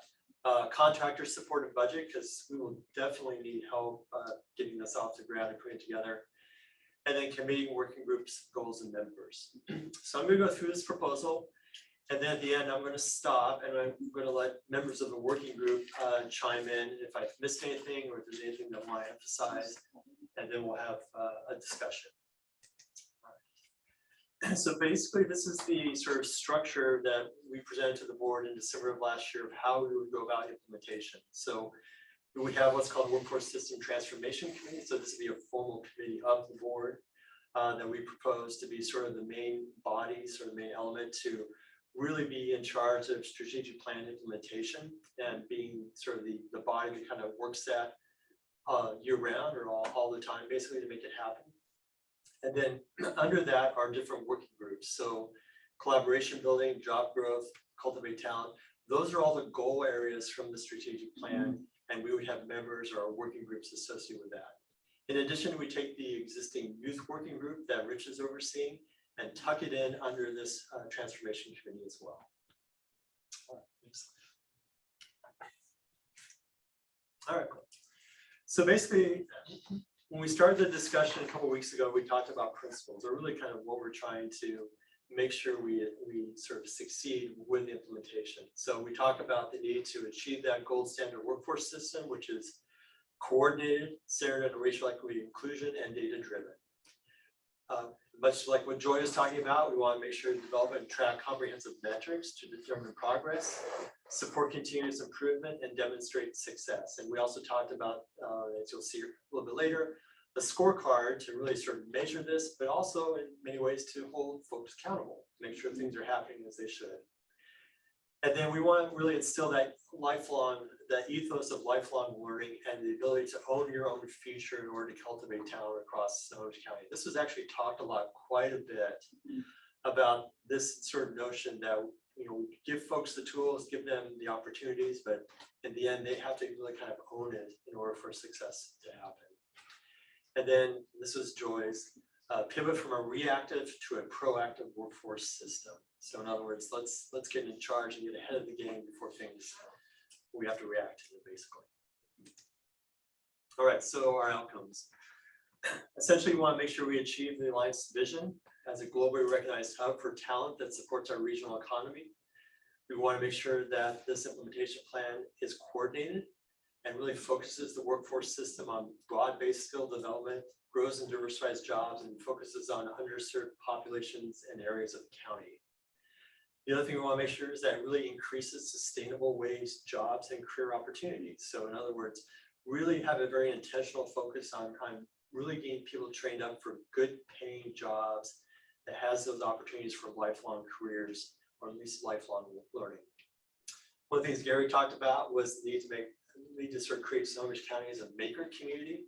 contractor supported budget, because we will definitely need help getting this off the ground and putting it together, and then committee working groups, goals, and members. So I'm going to go through this proposal, and then at the end I'm going to stop and I'm going to let members of the working group chime in if I've missed anything or if there's anything that I want to emphasize, and then we'll have a discussion. So basically, this is the sort of structure that we presented to the board in December of last year of how we would go about implementation. So we have what's called Workforce System Transformation Committee. So this would be a formal committee of the board that we propose to be sort of the main body, sort of the main element to really be in charge of strategic plan implementation and being sort of the body that kind of works that year round or all the time, basically, to make it happen. And then under that are different working groups. So collaboration building, job growth, cultivate talent. Those are all the goal areas from the strategic plan. And we would have members or working groups associated with that. In addition, we take the existing youth working group that Rich is overseeing and tuck it in under this transformation committee as well. All right, next slide. All right, cool. So basically, when we started the discussion a couple of weeks ago, we talked about principles, or really kind of what we're trying to make sure we sort of succeed with the implementation. So we talk about the need to achieve that gold standard workforce system, which is coordinated, centered on racial equity, inclusion, and data-driven. Much like what Joy was talking about, we want to make sure to develop and track comprehensive metrics to determine progress, support continuous improvement, and demonstrate success. And we also talked about, as you'll see a little bit later, a scorecard to really sort of measure this, but also in many ways to hold folks accountable, make sure things are happening as they should. And then we want to really instill that that ethos of lifelong learning and the ability to own your own future in order to cultivate talent across Snohomish County. This was actually talked quite a bit about this sort of notion that, you know, we give folks the tools, give them the opportunities, but in the end, they have to really kind of own it in order for success to happen. And then this was Joy's pivot from a reactive to a proactive workforce system. So in other words, let's get in charge and get ahead of the game before we have to react to them, basically. All right, so our outcomes. Essentially, we want to make sure we achieve the Alliance's vision as a globally recognized hub for talent that supports our regional economy. We want to make sure that this implementation plan is coordinated and really focuses the workforce system on broad-based skill development, grows and diversifies jobs, and focuses on underserved populations and areas of the county. The other thing we want to make sure is that it really increases sustainable wage jobs and career opportunities. So in other words, really have a very intentional focus on really getting people trained up for good paying jobs that has those opportunities for lifelong careers, or at least lifelong learning. One of the things Gary talked about was the need to sort of create Snohomish County as a maker community.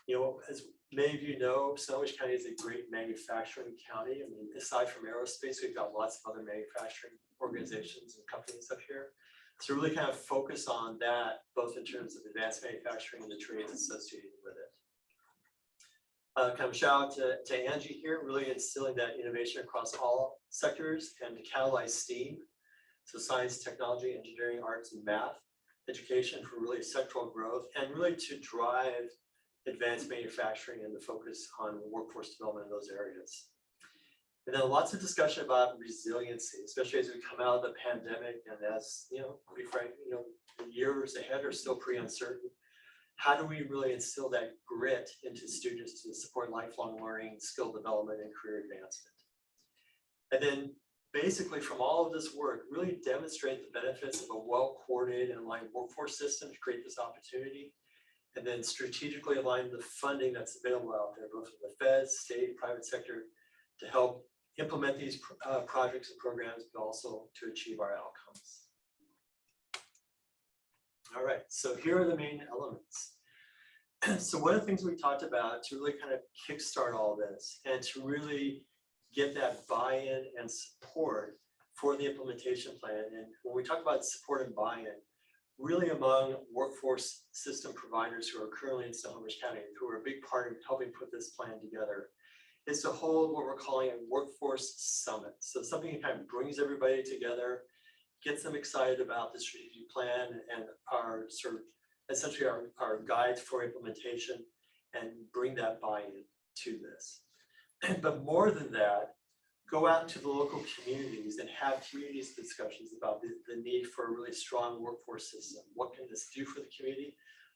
You know, as many of you know, Snohomish County is a great manufacturing county. I mean, aside from aerospace, we've got lots of other manufacturing organizations and companies up here. So really kind of focus on that, both in terms of advanced manufacturing and the trades associated with it. Kind of shout out to Angie here, really instilling that innovation across all sectors and to catalyze STEAM. So science, technology, engineering, arts, and math, education for really sectoral growth, and really to drive advanced manufacturing and the focus on workforce development in those areas. And then lots of discussion about resiliency, especially as we come out of the pandemic and as, you know, to be frank, you know, the years ahead are still pretty uncertain. How do we really instill that grit into students to support lifelong learning, skill development, and career advancement? And then basically from all of this work, really demonstrate the benefits of a well-coordinated and aligned workforce system to create this opportunity, and then strategically align the funding that's available out there, both from the feds, state, private sector, to help implement these projects and programs, but also to achieve our outcomes. All right, so here are the main elements. So one of the things we talked about to really kind of kickstart all this and to really get that buy-in and support for the implementation plan. And when we talk about support and buy-in, really among workforce system providers who are currently in Snohomish County, who are a big part of helping put this plan together, is to hold what we're calling a workforce summit. So something that kind of brings everybody together, gets them excited about the strategic plan and our sort of essentially our guides for implementation, and bring that buy-in to this. But more than that, go out into the local communities and have communities discussions about the need for a really strong workforce system. What can this do for the community?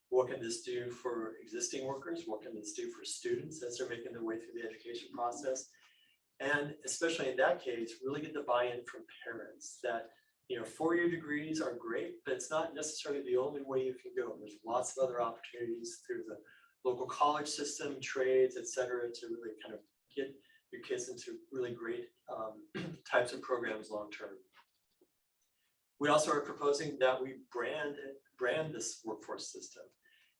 What can this do for existing workers? What can this do for students as they're making their way through the education process? And especially in that case, really get the buy-in from parents that, you know, 4-year degrees are great, but it's not necessarily the only way you can go. There's lots of other opportunities through the local college system, trades, et cetera, to really kind of get your kids into really great types of programs long-term. We also are proposing that we brand this workforce system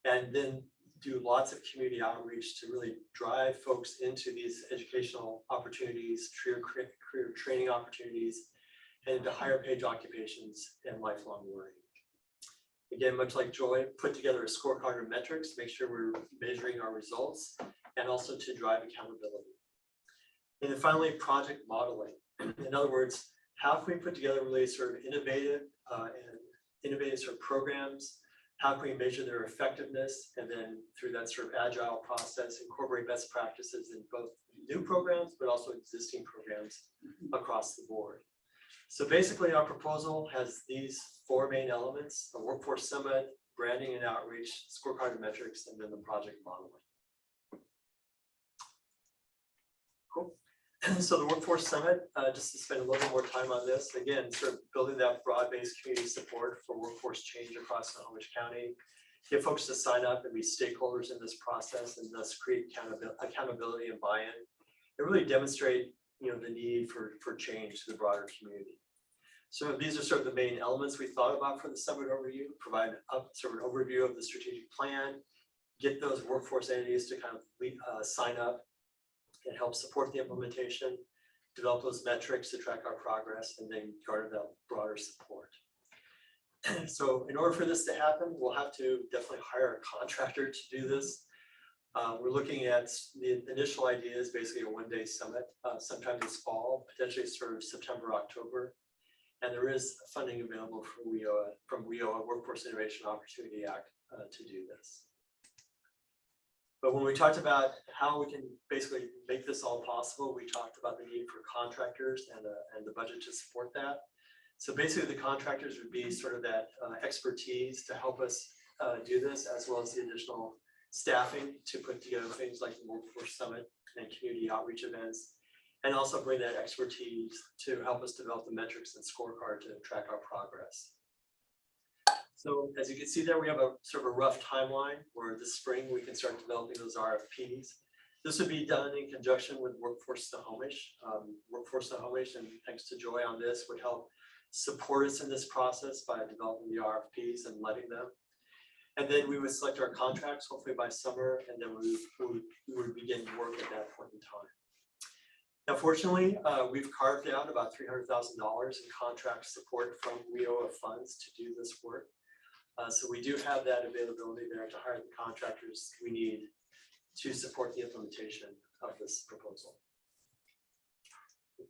and then do lots of community outreach to really drive folks into these educational opportunities, career training opportunities, and into higher paid occupations and lifelong learning. Again, much like Joy, put together a scorecard of metrics, make sure we're measuring our results, and also to drive accountability. And then finally, project modeling. In other words, how can we put together really sort of innovative sort of programs? How can we measure their effectiveness? And then through that sort of agile process, incorporate best practices in both new programs, but also existing programs across the board. So basically our proposal has these 4 main elements: the workforce summit, branding and outreach, scorecard and metrics, and then the project modeling. Cool. So the workforce summit, just to spend a little bit more time on this, again, sort of building that broad-based community support for workforce change across Snohomish County, get folks to sign up and be stakeholders in this process, and thus create accountability and buy-in, and really demonstrate, you know, the need for change to the broader community. So these are sort of the main elements we thought about for the summit overview: provide sort of an overview of the strategic plan, get those workforce entities to kind of sign up and help support the implementation, develop those metrics to track our progress, and then garner that broader support. So in order for this to happen, we'll have to definitely hire a contractor to do this. We're looking at the initial idea is basically a 1-day summit, sometime this fall, potentially sort of September, October. And there is funding available from WIOA, Workforce Innovation Opportunity Act, to do this. But when we talked about how we can basically make this all possible, we talked about the need for contractors and the budget to support that. So basically the contractors would be sort of that expertise to help us do this, as well as the additional staffing to put together things like the Workforce Summit and community outreach events, and also bring that expertise to help us develop the metrics and scorecard to track our progress. So as you can see there, we have a sort of a rough timeline where this spring we can start developing those RFPs. This would be done in conjunction with Workforce Snohomish. Workforce Snohomish, and thanks to Joy on this, would help support us in this process by developing the RFPs and letting them. And then we would select our contracts, hopefully by summer, and then we would begin work at that point in time. Now, fortunately, we've carved out about $300,000 in contract support from WIOA funds to do this work. So we do have that availability there to hire the contractors we need to support the implementation of this proposal.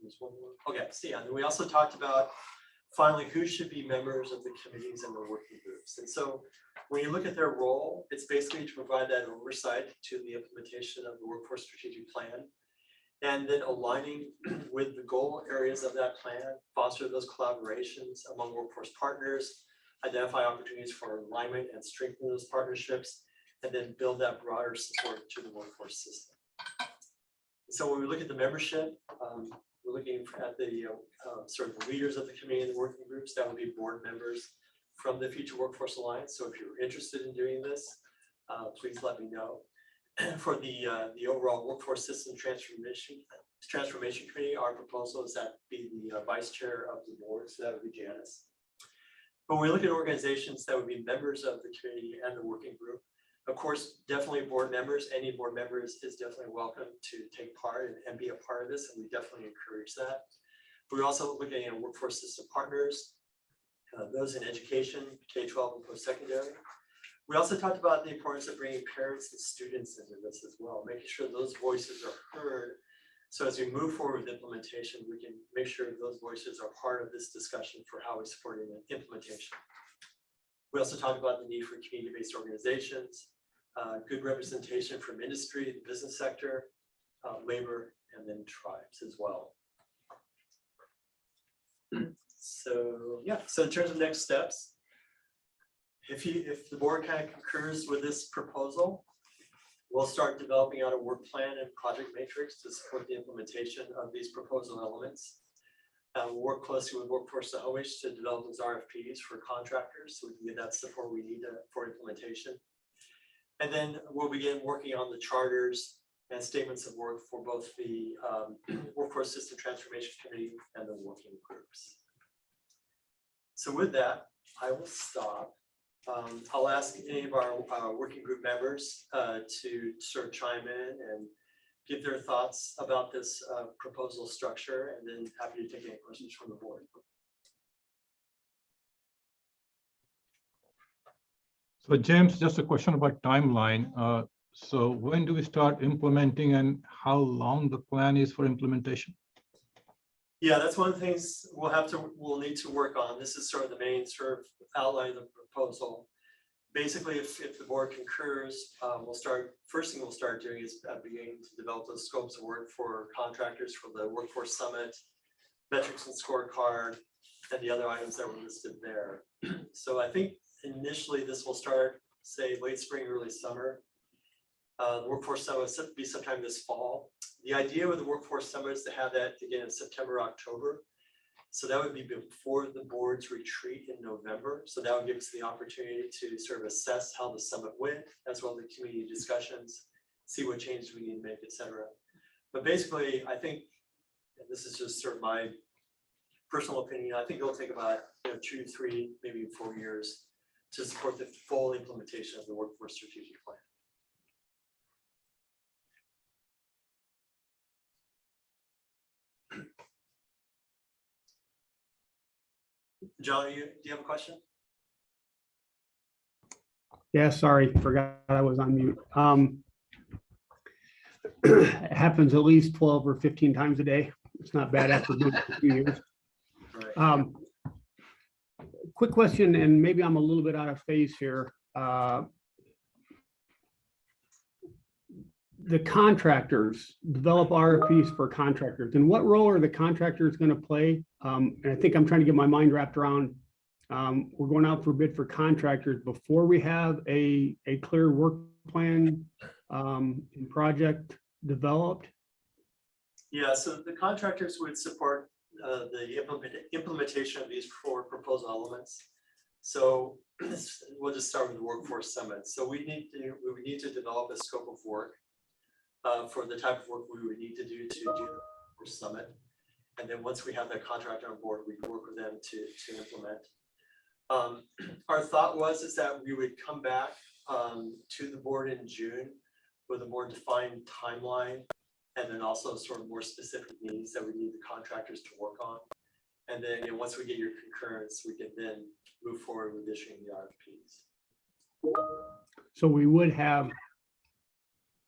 There's one more. Okay, so yeah, and we also talked about finally who should be members of the committees and the working groups. And so when you look at their role, it's basically to provide that oversight to the implementation of the workforce strategic plan, and then aligning with the goal areas of that plan, foster those collaborations among workforce partners, identify opportunities for alignment and strengthen those partnerships, and then build that broader support to the workforce system. So when we look at the membership, we're looking at the sort of the leaders of the committee and the working groups. That would be board members from the Future Workforce Alliance. So if you're interested in doing this, please let me know. For the overall workforce system transformation committee, our proposal is that be the vice chair of the board. So that would be Janice. But when we look at organizations that would be members of the committee and the working group, of course, definitely board members. Any board members is definitely welcome to take part and be a part of this, and we definitely encourage that. We're also looking at workforce system partners, those in education, K-12 and post-secondary. We also talked about the importance of bringing parents and students into this as well, making sure those voices are heard. So as we move forward with implementation, we can make sure those voices are part of this discussion for how we support implementation. We also talked about the need for community-based organizations, good representation from industry, the business sector, labor, and then tribes as well. So yeah, so in terms of next steps, if the board kind of concurs with this proposal, we'll start developing out a work plan and project matrix to support the implementation of these proposal elements. We'll work closely with Workforce Snohomish to develop those RFPs for contractors so we can get that support we need for implementation. And then we'll begin working on the charters and statements of work for both the Workforce System Transformation Committee and the working groups. So with that, I will stop. I'll ask any of our working group members to sort of chime in and give their thoughts about this proposal structure, and then happy to take any questions from the board. So James, just a question about timeline. So when do we start implementing, and how long the plan is for implementation? Yeah, that's one of the things we'll need to work on. This is sort of the main sort of outline of the proposal. Basically, if the board concurs, first thing we'll start doing is beginning to develop those scopes of work for contractors for the Workforce Summit, metrics and scorecard, and the other items that were listed there. So I think initially this will start, say, late spring, early summer. The Workforce Summit will be sometime this fall. The idea with the Workforce Summit is to have that again in September, October. So that would be before the board's retreat in November. So that would give us the opportunity to sort of assess how the summit went, as well as the community discussions, see what changes we need to make, et cetera. But basically, I think, and this is just sort of my personal opinion, I think it'll take about 2, 3, maybe 4 years to support the full implementation of the Workforce Strategic Plan. John, do you have a question? Yeah, sorry, forgot I was on mute. It happens at least 12 or 15 times a day. It's not bad after doing it for a few years. Right. Quick question, and maybe I'm a little bit out of phase here. The contractors develop RFPs for contractors, and what role are the contractors going to play? And I think I'm trying to get my mind wrapped around. We're going out for bid for contractors before we have a clear work plan and project developed. Yeah, so the contractors would support the implementation of these 4 proposal elements. So we'll just start with the Workforce Summit. So we would need to develop a scope of work for the type of work we would need to do the Workforce Summit. And then once we have that contractor on board, we can work with them to implement. Our thought is that we would come back to the board in June with a more defined timeline, and then also sort of more specific needs that we need the contractors to work on. And then, you know, once we get your concurrence, we can then move forward with issuing the RFPs. So we would have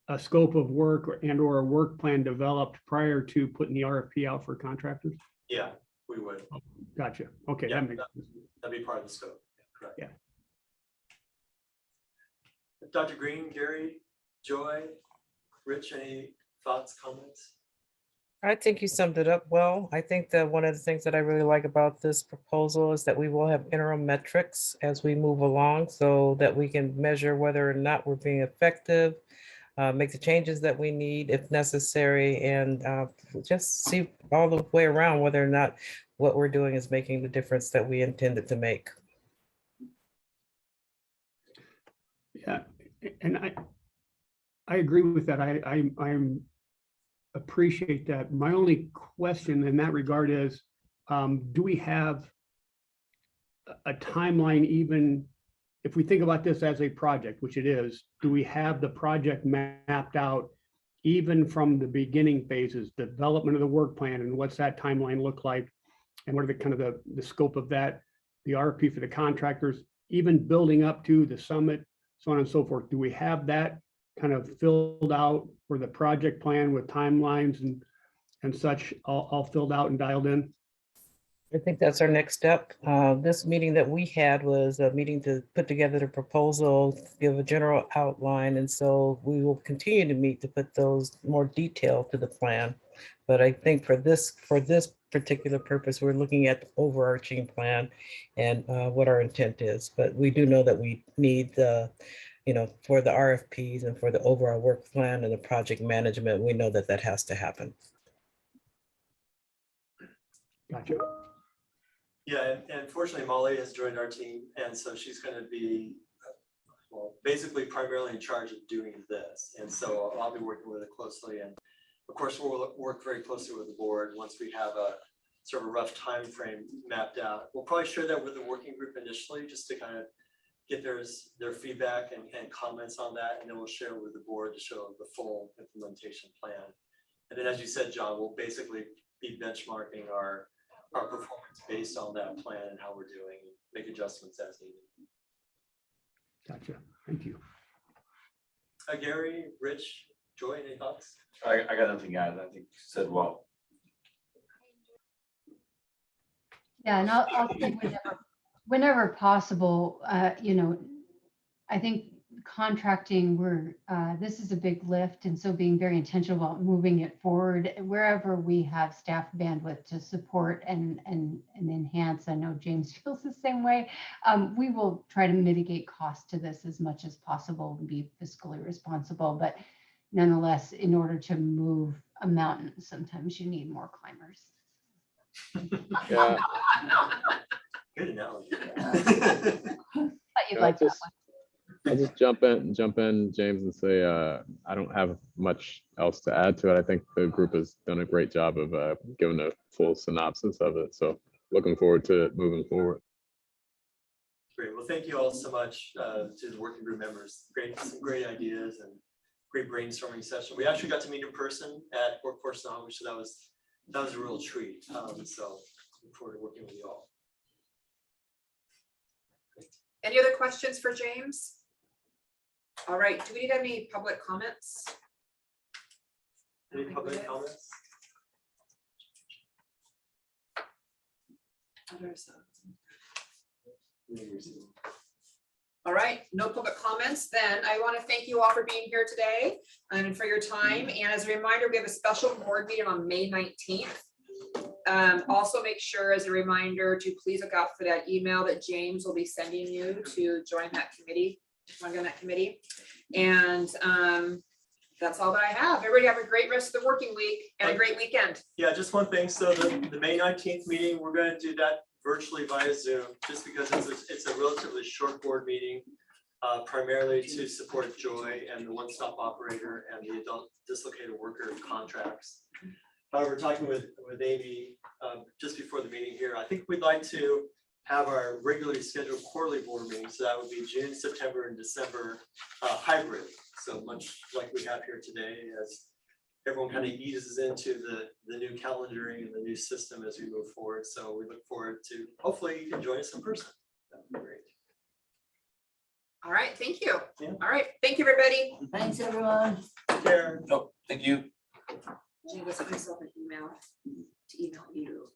a scope of work or a work plan developed prior to putting the RFP out for contractors? Yeah, we would. Gotcha. Okay, Yeah, that makes sense. that'd be part of the scope. Correct. Yeah. Dr. Green, Gary, Joy, Rich, any thoughts, comments? I think you summed it up well. I think that one of the things that I really like about this proposal is that we will have interim metrics as we move along so that we can measure whether or not we're being effective, make the changes that we need if necessary, and just see all the way around whether or not what we're doing is making the difference that we intended to make. Yeah, and I agree with that. I'm appreciate that. My only question in that regard is, do we have a timeline, even if we think about this as a project, which it is, do we have the project mapped out even from the beginning phases, development of the work plan, and what's that timeline look like? And what are the kind of the scope of that, the RFP for the contractors, even building up to the summit, so on and so forth? Do we have that kind of filled out for the project plan with timelines and such all filled out and dialed in? I think that's our next step. This meeting that we had was a meeting to put together the proposal, give a general outline. And so we will continue to meet to put those more detail to the plan. But I think for this particular purpose, we're looking at the overarching plan and what our intent is. But we do know that we need the, for the RFPs and for the overall work plan and the project management, we know that that has to happen. Gotcha. Yeah, and fortunately Molly has joined our team, and so she's going to be, well, basically primarily in charge of doing this. And so I'll be working with her closely, and of course we'll work very closely with the board once we have a sort of a rough time frame mapped out. We'll probably share that with the working group initially, just to kind of get their feedback and comments on that, and then we'll share with the board to show the full implementation plan. And then, as you said, John, we'll basically be benchmarking our performance based on that plan and how we're doing, make adjustments as needed. Gotcha. Thank you. Gary, Rich, Joy, any thoughts? I got nothing to add. I think you said well. Yeah, and I'll say whenever possible, I think contracting, this is a big lift, and so being very intentional about moving it forward wherever we have staff bandwidth to support and enhance. I know James feels the same way. We will try to mitigate cost to this as much as possible and be fiscally responsible, but nonetheless, in order to move a mountain, sometimes you need more climbers. Yeah. Good analogy. You'd like that one. I'll just jump in, James, and say I don't have much else to add to it. I think the group has done a great job of giving a full synopsis of it. So looking forward to it moving forward. Great. Well, thank you all so much to the working group members. Some great ideas and great brainstorming session. We actually got to meet in person at Workforce Snohomish, so that was a real treat. So look forward to working with you all. Any other questions for James? All right, do we need any public comments? Any public comments? All right, no public comments. Then I want to thank you all for being here today and for your time. And as a reminder, we have a special board meeting on May 19th. Also make sure as a reminder to please look out for that email that James will be sending you to join that committee, And that's all that I have. Everybody have a great rest of the working week and a great weekend. Yeah, just one thing. So the May 19th meeting, we're going to do that virtually via Zoom, just because it's a relatively short board meeting, primarily to support Joy and the one-stop operator and the adult dislocated worker contracts. However, talking with Amy just before the meeting here, I think we'd like to have our regularly scheduled quarterly board meetings. So that would be June, September, and December hybrid. So much like we have here today, as everyone kind of eases into the new calendaring and the new system as we move forward. So we look forward to, hopefully you can join us in person. That'd be great. All right, thank you. Yeah. All right, thank you, everybody. Thanks, everyone. Take care. No, thank you. Jane, go send myself an email to email you.